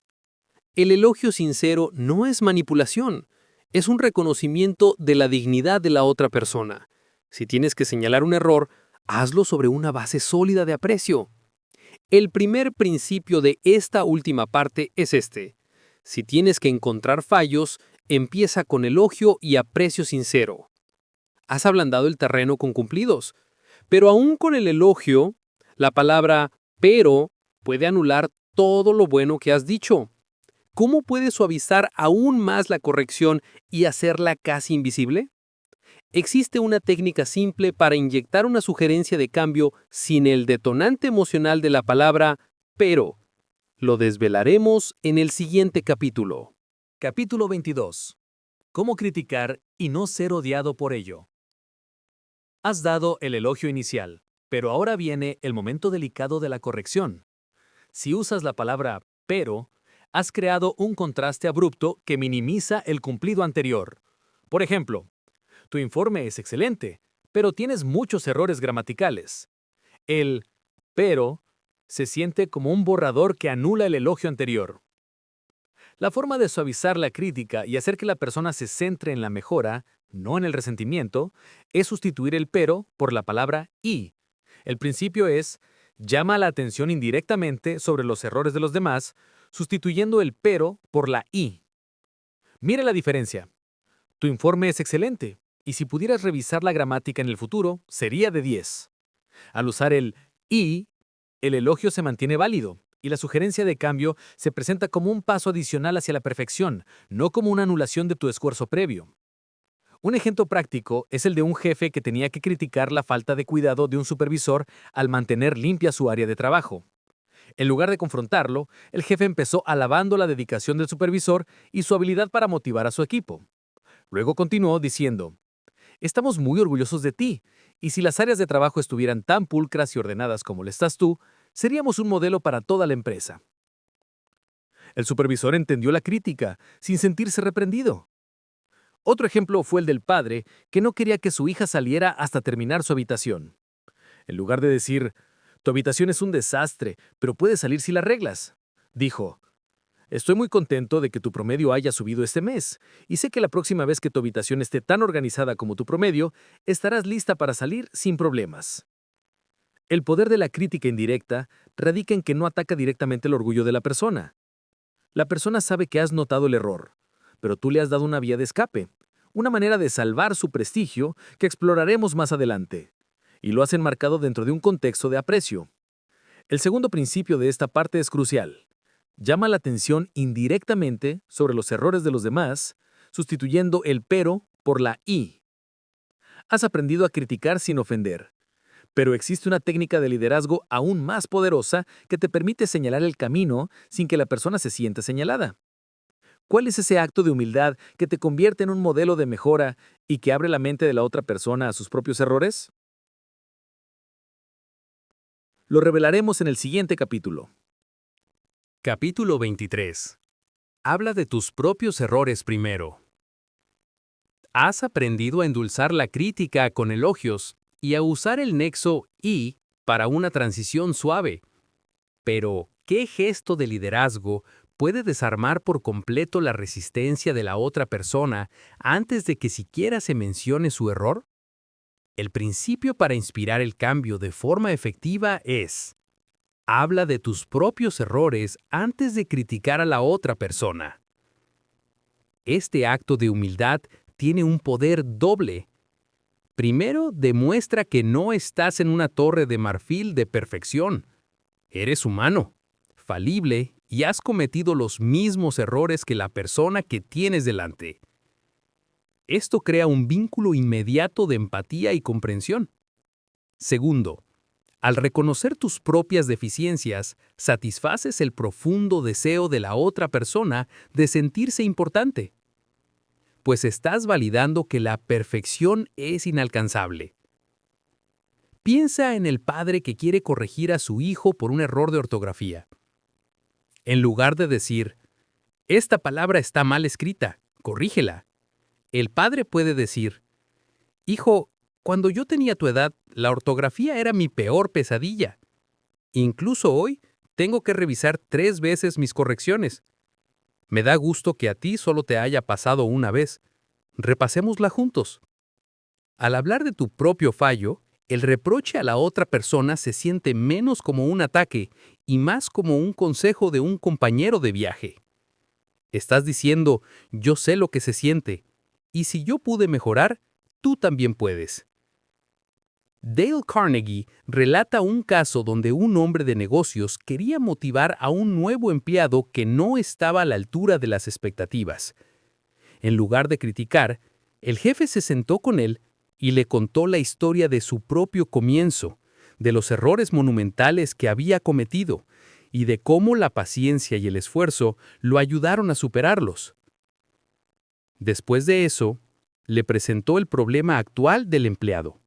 El elogio sincero no es manipulación, es un reconocimiento de la dignidad de la otra persona. Si tienes que señalar un error, hazlo sobre una base sólida de aprecio. El primer principio de esta última parte es este. Si tienes que encontrar fallos, empieza con elogio y aprecio sincero. Has ablandado el terreno con cumplidos, pero aún con el elogio, la palabra «pero» puede anular todo lo bueno que has dicho. ¿Cómo puedes suavizar aún más la corrección y hacerla casi invisible? Existe una técnica simple para inyectar una sugerencia de cambio sin el detonante emocional de la palabra pero. Lo desvelaremos en el siguiente capítulo. Capítulo 22. ¿Cómo criticar y no ser odiado por ello? Has dado el elogio inicial, pero ahora viene el momento delicado de la corrección. Si usas la palabra pero, has creado un contraste abrupto que minimiza el cumplido anterior. Por ejemplo, tu informe es excelente, pero tienes muchos errores gramaticales. El pero se siente como un borrador que anula el elogio anterior. La forma de suavizar la crítica y hacer que la persona se centre en la mejora, no en el resentimiento, es sustituir el pero por la palabra y. El principio es, llama la atención indirectamente sobre los errores de los demás, sustituyendo el pero por la y. Mire la diferencia. Tu informe es excelente, y si pudieras revisar la gramática en el futuro, sería de 10. Al usar el y, el elogio se mantiene válido, y la sugerencia de cambio se presenta como un paso adicional hacia la perfección, no como una anulación de tu esfuerzo previo. Un ejemplo práctico es el de un jefe que tenía que criticar la falta de cuidado de un supervisor al mantener limpia su área de trabajo. En lugar de confrontarlo, el jefe empezó alabando la dedicación del supervisor y su habilidad para motivar a su equipo. Luego continuó diciendo, estamos muy orgullosos de ti, y si las áreas de trabajo estuvieran tan pulcras y ordenadas como lo estás tú, seríamos un modelo para toda la empresa. El supervisor entendió la crítica, sin sentirse reprendido. Otro ejemplo fue el del padre, que no quería que su hija saliera hasta terminar su habitación. En lugar de decir, tu habitación es un desastre, pero puedes salir si la arreglas, dijo, estoy muy contento de que tu promedio haya subido este mes, y sé que la próxima vez que tu habitación esté tan organizada como tu promedio, estarás lista para salir sin problemas. El poder de la crítica indirecta radica en que no ataca directamente el orgullo de la persona. La persona sabe que has notado el error, pero tú le has dado una vía de escape, una manera de salvar su prestigio que exploraremos más adelante, y lo has enmarcado dentro de un contexto de aprecio. El segundo principio de esta parte es crucial. Llama la atención indirectamente sobre los errores de los demás, sustituyendo el pero por la y. Has aprendido a criticar sin ofender, pero existe una técnica de liderazgo aún más poderosa que te permite señalar el camino sin que la persona se sienta señalada. ¿Cuál es ese acto de humildad que te convierte en un modelo de mejora y que abre la mente de la otra persona a sus propios errores? Lo revelaremos en el siguiente capítulo. Capítulo 23. Habla de tus propios errores primero. Has aprendido a endulzar la crítica con elogios y a usar el nexo y para una transición suave. Pero, ¿qué gesto de liderazgo puede desarmar por completo la resistencia de la otra persona antes de que siquiera se mencione su error? El principio para inspirar el cambio de forma efectiva es: habla de tus propios errores antes de criticar a la otra persona. Este acto de humildad tiene un poder doble. Primero, demuestra que no estás en una torre de marfil de perfección. Eres humano, falible y has cometido los mismos errores que la persona que tienes delante. Esto crea un vínculo inmediato de empatía y comprensión. Segundo, al reconocer tus propias deficiencias, satisfaces el profundo deseo de la otra persona de sentirse importante, pues estás validando que la perfección es inalcanzable. Piensa en el padre que quiere corregir a su hijo por un error de ortografía. En lugar de decir, esta palabra está mal escrita, corrígela, el padre puede decir, hijo, cuando yo tenía tu edad, la ortografía era mi peor pesadilla. Incluso hoy, tengo que revisar 3 veces mis correcciones. Me da gusto que a ti solo te haya pasado una vez. Repasémosla juntos. Al hablar de tu propio fallo, el reproche a la otra persona se siente menos como un ataque y más como un consejo de un compañero de viaje. Estás diciendo, yo sé lo que se siente, y si yo pude mejorar, tú también puedes. Dale Carnegie relata un caso donde un hombre de negocios quería motivar a un nuevo empleado que no estaba a la altura de las expectativas. En lugar de criticar, el jefe se sentó con él y le contó la historia de su propio comienzo, de los errores monumentales que había cometido y de cómo la paciencia y el esfuerzo lo ayudaron a superarlos. Después de eso, le presentó el problema actual del empleado.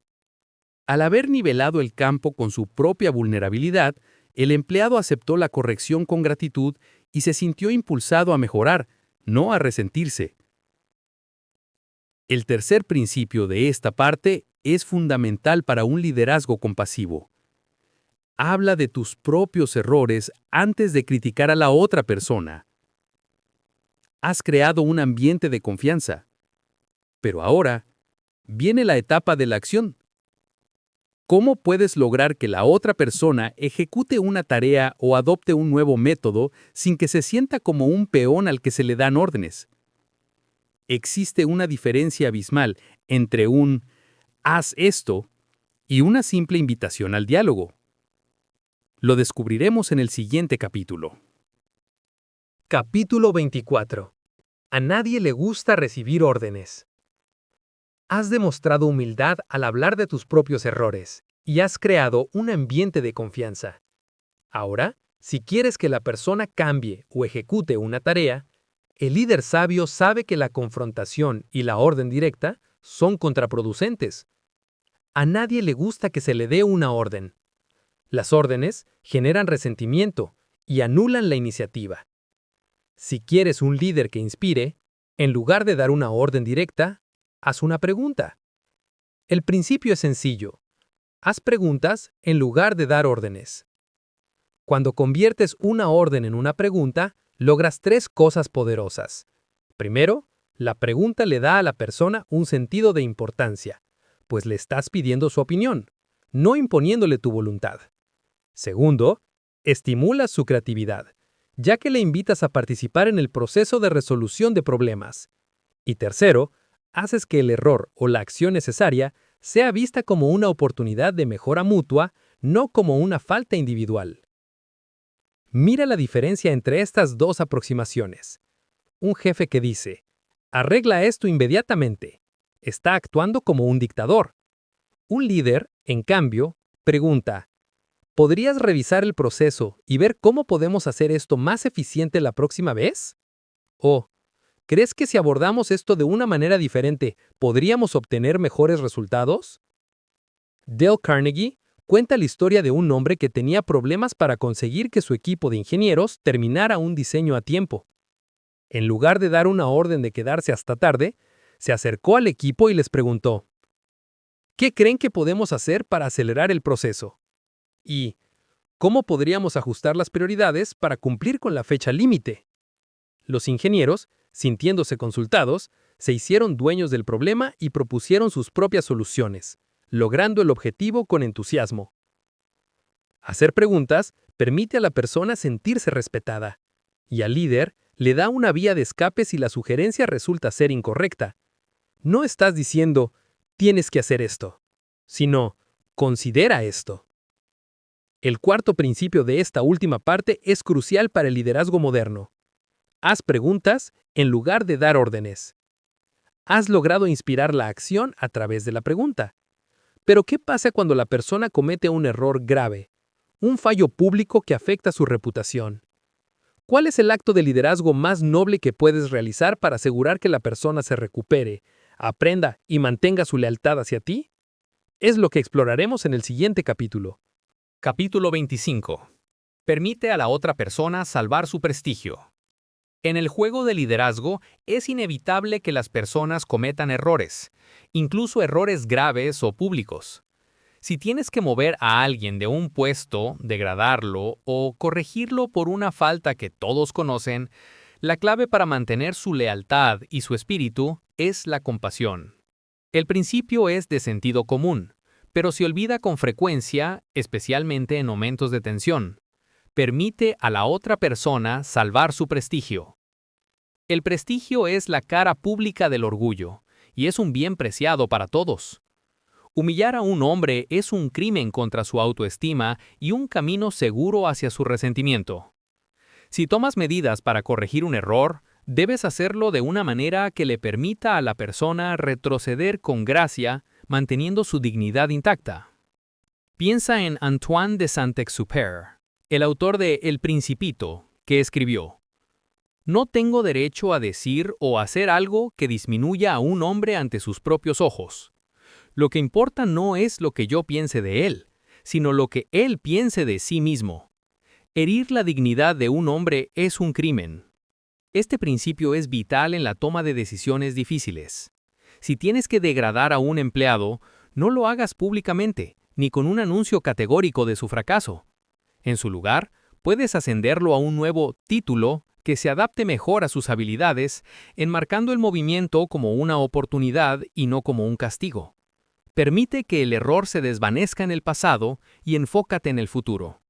Al haber nivelado el campo con su propia vulnerabilidad, el empleado aceptó la corrección con gratitud y se sintió impulsado a mejorar, no a resentirse. El tercer principio de esta parte es fundamental para un liderazgo compasivo. Habla de tus propios errores antes de criticar a la otra persona. Has creado un ambiente de confianza. Pero ahora viene la etapa de la acción. ¿Cómo puedes lograr que la otra persona ejecute una tarea o adopte un nuevo método sin que se sienta como un peón al que se le dan órdenes? Existe una diferencia abismal entre un «haz esto» y una simple invitación al diálogo. Lo descubriremos en el siguiente capítulo. Capítulo 24. A nadie le gusta recibir órdenes. Has demostrado humildad al hablar de tus propios errores y has creado un ambiente de confianza. Ahora, si quieres que la persona cambie o ejecute una tarea, el líder sabio sabe que la confrontación y la orden directa son contraproducentes. A nadie le gusta que se le dé una orden. Las órdenes generan resentimiento y anulan la iniciativa. Si quieres un líder que inspire, en lugar de dar una orden directa, haz una pregunta. El principio es sencillo. Haz preguntas en lugar de dar órdenes. Cuando conviertes una orden en una pregunta, logras 3 cosas poderosas. Primero, la pregunta le da a la persona un sentido de importancia, pues le estás pidiendo su opinión, no imponiéndole tu voluntad. Segundo, estimulas su creatividad, ya que le invitas a participar en el proceso de resolución de problemas. Y tercero, haces que el error o la acción necesaria sea vista como una oportunidad de mejora mutua, no como una falta individual. Mira la diferencia entre estas 2 aproximaciones. Un jefe que dice, arregla esto inmediatamente, está actuando como un dictador. Un líder, en cambio, pregunta, ¿podrías revisar el proceso y ver cómo podemos hacer esto más eficiente la próxima vez? ¿O crees que si abordamos esto de una manera diferente, podríamos obtener mejores resultados? Dale Carnegie cuenta la historia de un hombre que tenía problemas para conseguir que su equipo de ingenieros terminara un diseño a tiempo. En lugar de dar una orden de quedarse hasta tarde, se acercó al equipo y les preguntó, ¿qué creen que podemos hacer para acelerar el proceso? ¿Y cómo podríamos ajustar las prioridades para cumplir con la fecha límite? Los ingenieros, sintiéndose consultados, se hicieron dueños del problema y propusieron sus propias soluciones, logrando el objetivo con entusiasmo. Hacer preguntas permite a la persona sentirse respetada, y al líder le da una vía de escape si la sugerencia resulta ser incorrecta. No estás diciendo, tienes que hacer esto, sino, considera esto. El cuarto principio de esta última parte es crucial para el liderazgo moderno. Haz preguntas en lugar de dar órdenes. Has logrado inspirar la acción a través de la pregunta. Pero ¿qué pasa cuando la persona comete un error grave? Un fallo público que afecta su reputación. ¿Cuál es el acto de liderazgo más noble que puedes realizar para asegurar que la persona se recupere, aprenda y mantenga su lealtad hacia ti? Es lo que exploraremos en el siguiente capítulo. Capítulo 25. Permite a la otra persona salvar su prestigio. En el juego de liderazgo es inevitable que las personas cometan errores, incluso errores graves o públicos. Si tienes que mover a alguien de un puesto, degradarlo o corregirlo por una falta que todos conocen, la clave para mantener su lealtad y su espíritu es la compasión. El principio es de sentido común, pero se olvida con frecuencia, especialmente en momentos de tensión. Permite a la otra persona salvar su prestigio. El prestigio es la cara pública del orgullo, y es un bien preciado para todos. Humillar a un hombre es un crimen contra su autoestima y un camino seguro hacia su resentimiento. Si tomas medidas para corregir un error, debes hacerlo de una manera que le permita a la persona retroceder con gracia, manteniendo su dignidad intacta. Piensa en Antoine de Saint-Exupéry, el autor de El Principito, que escribió: «No tengo derecho a decir o hacer algo que disminuya a un hombre ante sus propios ojos. Lo que importa no es lo que yo piense de él, sino lo que él piense de sí mismo. Herir la dignidad de un hombre es un crimen». Este principio es vital en la toma de decisiones difíciles. Si tienes que degradar a un empleado, no lo hagas públicamente, ni con un anuncio categórico de su fracaso. En su lugar, puedes ascenderlo a un nuevo título que se adapte mejor a sus habilidades, enmarcando el movimiento como una oportunidad y no como un castigo. Permite que el error se desvanezca en el pasado y enfócate en el futuro.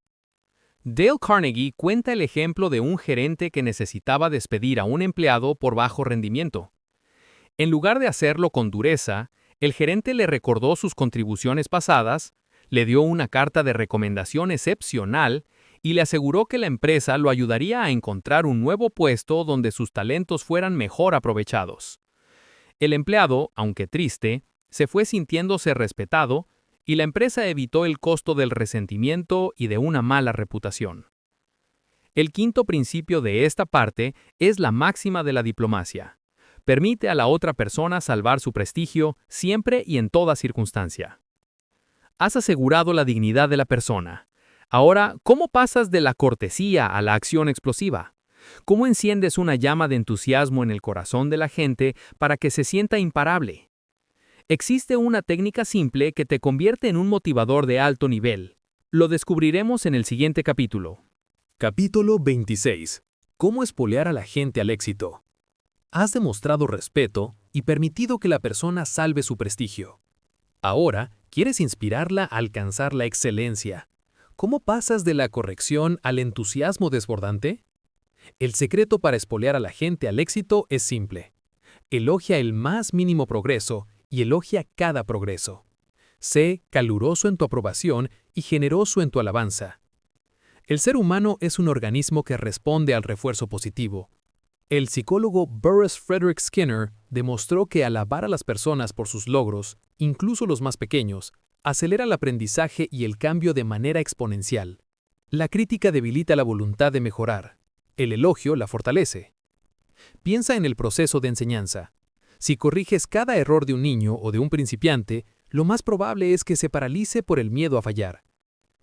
Dale Carnegie cuenta el ejemplo de un gerente que necesitaba despedir a un empleado por bajo rendimiento. En lugar de hacerlo con dureza, el gerente le recordó sus contribuciones pasadas, le dio una carta de recomendación excepcional y le aseguró que la empresa lo ayudaría a encontrar un nuevo puesto donde sus talentos fueran mejor aprovechados. El empleado, aunque triste, se fue sintiéndose respetado y la empresa evitó el costo del resentimiento y de una mala reputación. El quinto principio de esta parte es la máxima de la diplomacia. Permite a la otra persona salvar su prestigio siempre y en toda circunstancia. Has asegurado la dignidad de la persona. Ahora, ¿cómo pasas de la cortesía a la acción explosiva? ¿Cómo enciendes una llama de entusiasmo en el corazón de la gente para que se sienta imparable? Existe una técnica simple que te convierte en un motivador de alto nivel. Lo descubriremos en el siguiente capítulo. Capítulo 26. ¿Cómo espolear a la gente al éxito? Has demostrado respeto y permitido que la persona salve su prestigio. Ahora, ¿quieres inspirarla a alcanzar la excelencia? ¿Cómo pasas de la corrección al entusiasmo desbordante? El secreto para espolear a la gente al éxito es simple. Elogia el más mínimo progreso y elogia cada progreso. Sé caluroso en tu aprobación y generoso en tu alabanza. El ser humano es un organismo que responde al refuerzo positivo. El psicólogo Burrhus Frederick Skinner demostró que alabar a las personas por sus logros, incluso los más pequeños, acelera el aprendizaje y el cambio de manera exponencial. La crítica debilita la voluntad de mejorar. El elogio la fortalece. Piensa en el proceso de enseñanza. Si corriges cada error de un niño o de un principiante, lo más probable es que se paralice por el miedo a fallar.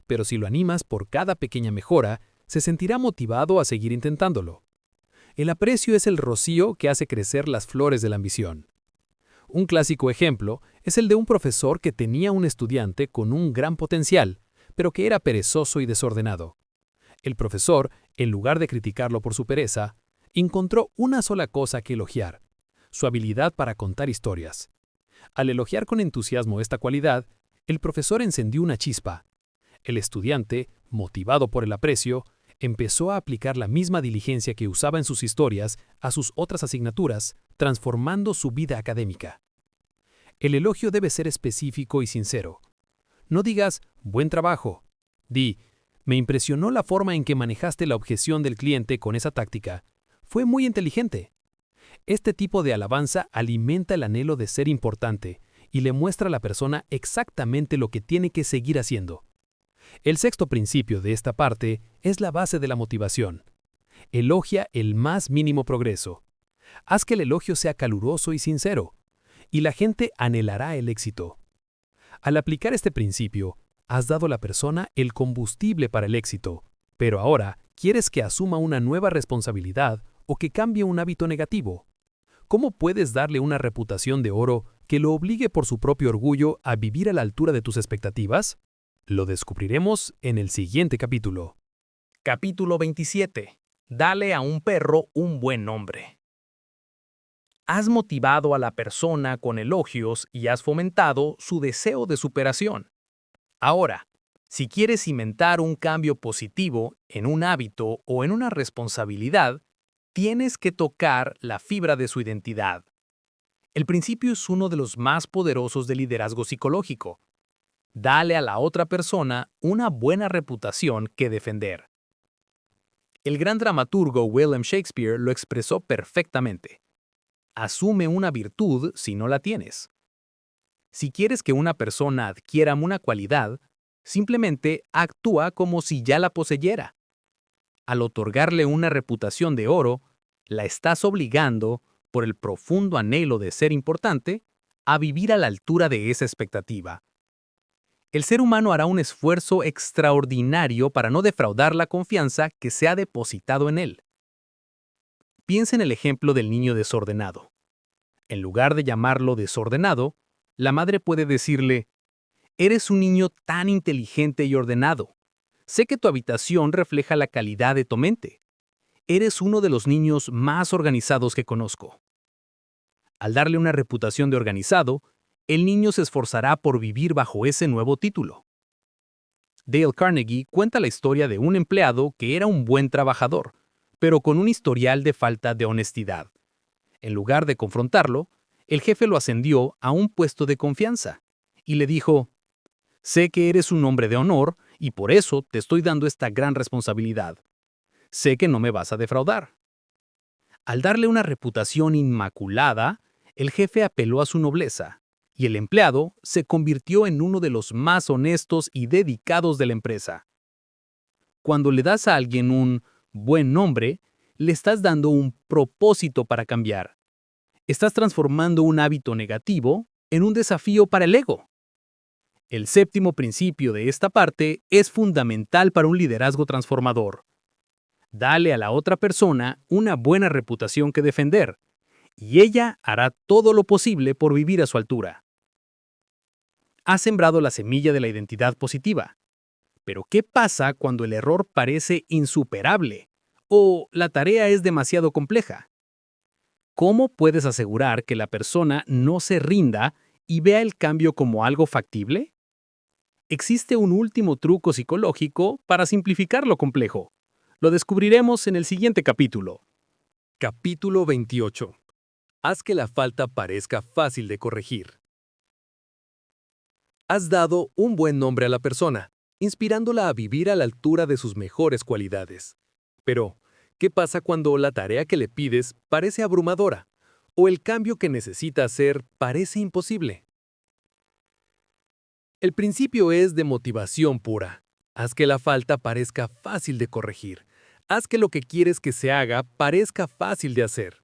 Pero si lo animas por cada pequeña mejora, se sentirá motivado a seguir intentándolo. El aprecio es el rocío que hace crecer las flores de la ambición. Un clásico ejemplo es el de un profesor que tenía un estudiante con un gran potencial, pero que era perezoso y desordenado. El profesor, en lugar de criticarlo por su pereza, encontró una sola cosa que elogiar: su habilidad para contar historias. Al elogiar con entusiasmo esta cualidad, el profesor encendió una chispa. El estudiante, motivado por el aprecio, empezó a aplicar la misma diligencia que usaba en sus historias a sus otras asignaturas, transformando su vida académica. El elogio debe ser específico y sincero. No digas, buen trabajo. Di, me impresionó la forma en que manejaste la objeción del cliente con esa táctica. Fue muy inteligente. Este tipo de alabanza alimenta el anhelo de ser importante y le muestra a la persona exactamente lo que tiene que seguir haciendo. El sexto principio de esta parte es la base de la motivación. Elogia el más mínimo progreso. Haz que el elogio sea caluroso y sincero, y la gente anhelará el éxito. Al aplicar este principio, has dado a la persona el combustible para el éxito, pero ahora quieres que asuma una nueva responsabilidad o que cambie un hábito negativo. ¿Cómo puedes darle una reputación de oro que lo obligue por su propio orgullo a vivir a la altura de tus expectativas? Lo descubriremos en el siguiente capítulo. Capítulo 27. Dale a un perro un buen nombre. Has motivado a la persona con elogios y has fomentado su deseo de superación. Ahora, si quieres cimentar un cambio positivo en un hábito o en una responsabilidad, tienes que tocar la fibra de su identidad. El principio es uno de los más poderosos del liderazgo psicológico. Dale a la otra persona una buena reputación que defender. El gran dramaturgo William Shakespeare lo expresó perfectamente. Asume una virtud si no la tienes. Si quieres que una persona adquiera una cualidad, simplemente actúa como si ya la poseyera. Al otorgarle una reputación de oro, la estás obligando, por el profundo anhelo de ser importante, a vivir a la altura de esa expectativa. El ser humano hará un esfuerzo extraordinario para no defraudar la confianza que se ha depositado en él. Piensa en el ejemplo del niño desordenado. En lugar de llamarlo desordenado, la madre puede decirle: «Eres un niño tan inteligente y ordenado. Sé que tu habitación refleja la calidad de tu mente. Eres uno de los niños más organizados que conozco». Al darle una reputación de organizado, el niño se esforzará por vivir bajo ese nuevo título. Dale Carnegie cuenta la historia de un empleado que era un buen trabajador, pero con un historial de falta de honestidad. En lugar de confrontarlo, el jefe lo ascendió a un puesto de confianza y le dijo: «Sé que eres un hombre de honor y por eso te estoy dando esta gran responsabilidad. Sé que no me vas a defraudar». Al darle una reputación inmaculada, el jefe apeló a su nobleza y el empleado se convirtió en uno de los más honestos y dedicados de la empresa. Cuando le das a alguien un buen nombre, le estás dando un propósito para cambiar. Estás transformando un hábito negativo en un desafío para el ego. El séptimo principio de esta parte es fundamental para un liderazgo transformador. Dale a la otra persona una buena reputación que defender, y ella hará todo lo posible por vivir a su altura. Has sembrado la semilla de la identidad positiva. Pero ¿qué pasa cuando el error parece insuperable o la tarea es demasiado compleja? ¿Cómo puedes asegurar que la persona no se rinda y vea el cambio como algo factible? Existe un último truco psicológico para simplificar lo complejo. Lo descubriremos en el siguiente capítulo. Capítulo 28. Haz que la falta parezca fácil de corregir. Has dado un buen nombre a la persona, inspirándola a vivir a la altura de sus mejores cualidades. Pero, ¿qué pasa cuando la tarea que le pides parece abrumadora o el cambio que necesita hacer parece imposible? El principio es de motivación pura. Haz que la falta parezca fácil de corregir. Haz que lo que quieres que se haga parezca fácil de hacer.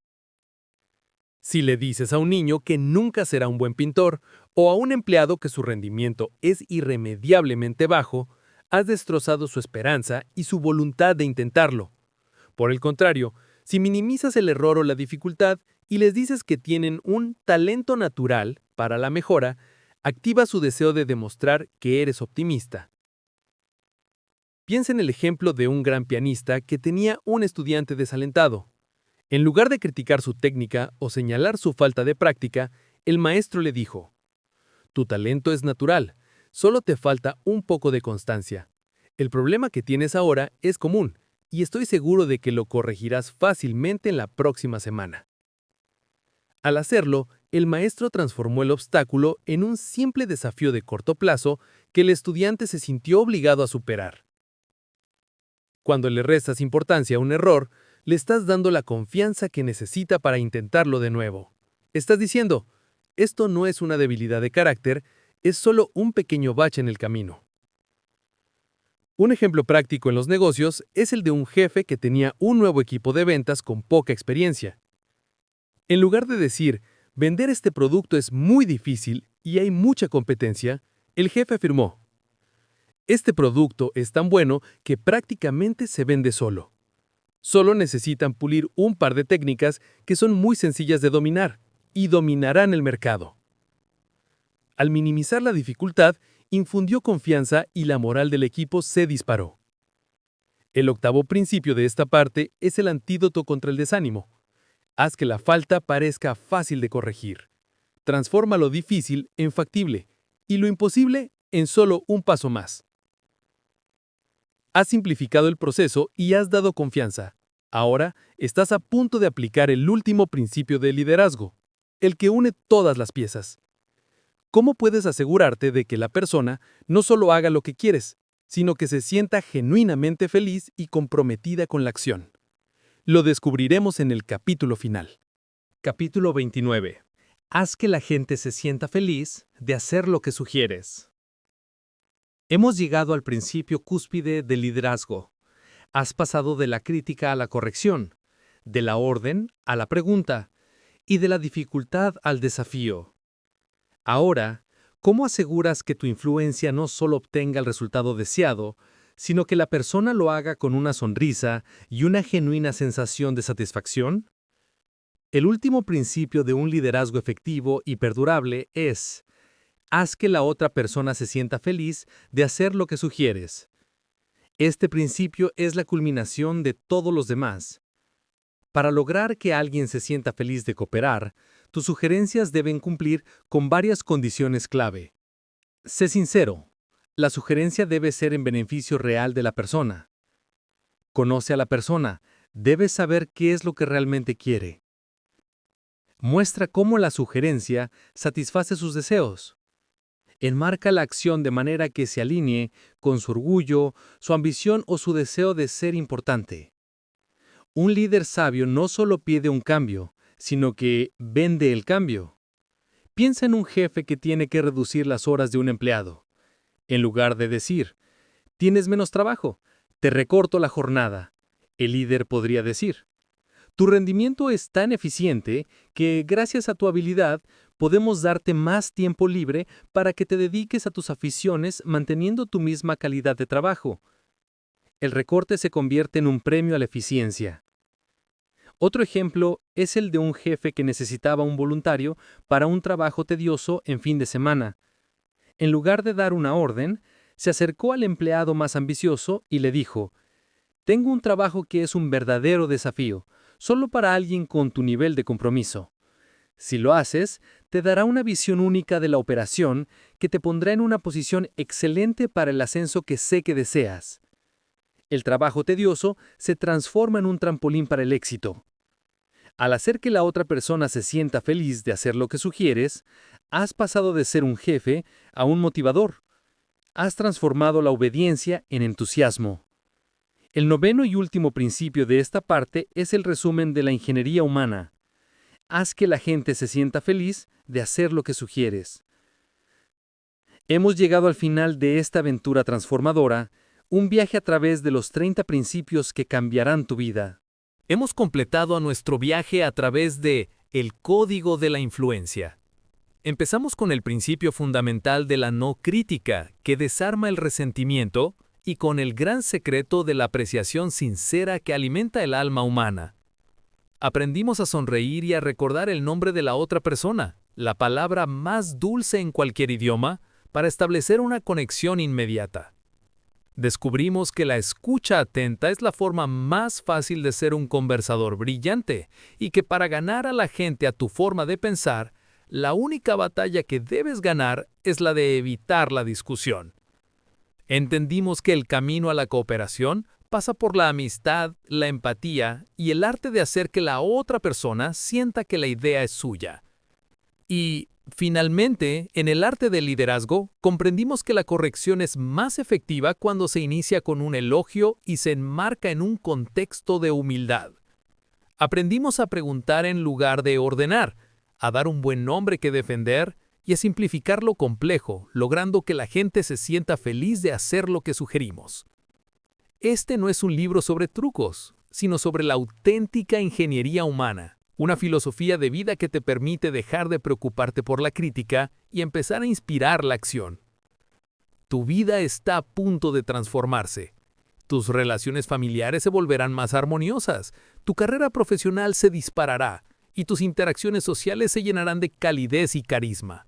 Si le dices a un niño que nunca será un buen pintor o a un empleado que su rendimiento es irremediablemente bajo, has destrozado su esperanza y su voluntad de intentarlo. Por el contrario, si minimizas el error o la dificultad y les dices que tienen un talento natural para la mejora, activa su deseo de demostrar que eres optimista. Piensa en el ejemplo de un gran pianista que tenía un estudiante desalentado. En lugar de criticar su técnica o señalar su falta de práctica, el maestro le dijo: «Tu talento es natural, solo te falta un poco de constancia. El problema que tienes ahora es común, y estoy seguro de que lo corregirás fácilmente en la próxima semana». Al hacerlo, el maestro transformó el obstáculo en un simple desafío de corto plazo que el estudiante se sintió obligado a superar. Cuando le restas importancia a un error, le estás dando la confianza que necesita para intentarlo de nuevo. Estás diciendo: «Esto no es una debilidad de carácter, es solo un pequeño bache en el camino». Un ejemplo práctico en los negocios es el de un jefe que tenía un nuevo equipo de ventas con poca experiencia. En lugar de decir: «Vender este producto es muy difícil y hay mucha competencia», el jefe afirmó: «Este producto es tan bueno que prácticamente se vende solo. Solo necesitan pulir un par de técnicas que son muy sencillas de dominar, y dominarán el mercado». Al minimizar la dificultad, infundió confianza y la moral del equipo se disparó. El octavo principio de esta parte es el antídoto contra el desánimo. Haz que la falta parezca fácil de corregir. Transforma lo difícil en factible y lo imposible en solo un paso más. Has simplificado el proceso y has dado confianza. Ahora estás a punto de aplicar el último principio de liderazgo. el que une todas las piezas. ¿Cómo puedes asegurarte de que la persona no solo haga lo que quieres, sino que se sienta genuinamente feliz y comprometida con la acción? Lo descubriremos en el capítulo final. Capítulo 29. Haz que la gente se sienta feliz de hacer lo que sugieres. Hemos llegado al principio cúspide del liderazgo. Has pasado de la crítica a la corrección, de la orden a la pregunta y de la dificultad al desafío. Ahora, ¿cómo aseguras que tu influencia no solo obtenga el resultado deseado, sino que la persona lo haga con una sonrisa y una genuina sensación de satisfacción? El último principio de un liderazgo efectivo y perdurable es: haz que la otra persona se sienta feliz de hacer lo que sugieres. Este principio es la culminación de todos los demás. Para lograr que alguien se sienta feliz de cooperar, tus sugerencias deben cumplir con varias condiciones clave. Sé sincero, la sugerencia debe ser en beneficio real de la persona. Conoce a la persona, debes saber qué es lo que realmente quiere. Muestra cómo la sugerencia satisface sus deseos. Enmarca la acción de manera que se alinee con su orgullo, su ambición o su deseo de ser importante. Un líder sabio no solo pide un cambio, sino que vende el cambio. Piensa en un jefe que tiene que reducir las horas de un empleado. En lugar de decir, tienes menos trabajo, te recorto la jornada, el líder podría decir, tu rendimiento es tan eficiente que, gracias a tu habilidad, podemos darte más tiempo libre para que te dediques a tus aficiones manteniendo tu misma calidad de trabajo. El recorte se convierte en un premio a la eficiencia. Otro ejemplo es el de un jefe que necesitaba un voluntario para un trabajo tedioso en fin de semana. En lugar de dar una orden, se acercó al empleado más ambicioso y le dijo: «Tengo un trabajo que es un verdadero desafío, solo para alguien con tu nivel de compromiso. Si lo haces, te dará una visión única de la operación que te pondrá en una posición excelente para el ascenso que sé que deseas». El trabajo tedioso se transforma en un trampolín para el éxito. Al hacer que la otra persona se sienta feliz de hacer lo que sugieres, has pasado de ser un jefe a un motivador. Has transformado la obediencia en entusiasmo. El noveno y último principio de esta parte es el resumen de la ingeniería humana. Haz que la gente se sienta feliz de hacer lo que sugieres. Hemos llegado al final de esta aventura transformadora, un viaje a través de los 30 principios que cambiarán tu vida. Hemos completado nuestro viaje a través de el código de la influencia. Empezamos con el principio fundamental de la no crítica, que desarma el resentimiento, y con el gran secreto de la apreciación sincera que alimenta el alma humana. Aprendimos a sonreír y a recordar el nombre de la otra persona, la palabra más dulce en cualquier idioma, para establecer una conexión inmediata. Descubrimos que la escucha atenta es la forma más fácil de ser un conversador brillante y que para ganar a la gente a tu forma de pensar, la única batalla que debes ganar es la de evitar la discusión. Entendimos que el camino a la cooperación pasa por la amistad, la empatía y el arte de hacer que la otra persona sienta que la idea es suya. Y, finalmente, en el arte del liderazgo, comprendimos que la corrección es más efectiva cuando se inicia con un elogio y se enmarca en un contexto de humildad. Aprendimos a preguntar en lugar de ordenar, a dar un buen nombre que defender y a simplificar lo complejo, logrando que la gente se sienta feliz de hacer lo que sugerimos. Este no es un libro sobre trucos, sino sobre la auténtica ingeniería humana. Una filosofía de vida que te permite dejar de preocuparte por la crítica y empezar a inspirar la acción. Tu vida está a punto de transformarse. Tus relaciones familiares se volverán más armoniosas, tu carrera profesional se disparará y tus interacciones sociales se llenarán de calidez y carisma.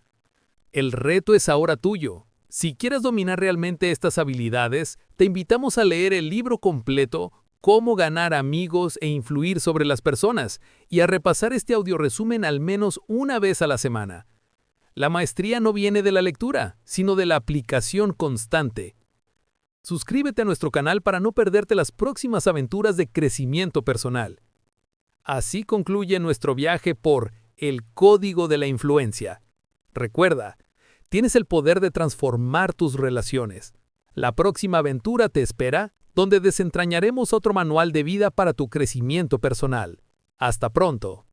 El reto es ahora tuyo. Si quieres dominar realmente estas habilidades, te invitamos a leer el libro completo Cómo ganar amigos e influir sobre las personas, y a repasar este audioresumen al menos una vez a la semana. La maestría no viene de la lectura, sino de la aplicación constante. Suscríbete a nuestro canal para no perderte las próximas aventuras de crecimiento personal. Así concluye nuestro viaje por el código de la influencia. Recuerda, tienes el poder de transformar tus relaciones. La próxima aventura te espera, donde desentrañaremos otro manual de vida para tu crecimiento personal. Hasta pronto.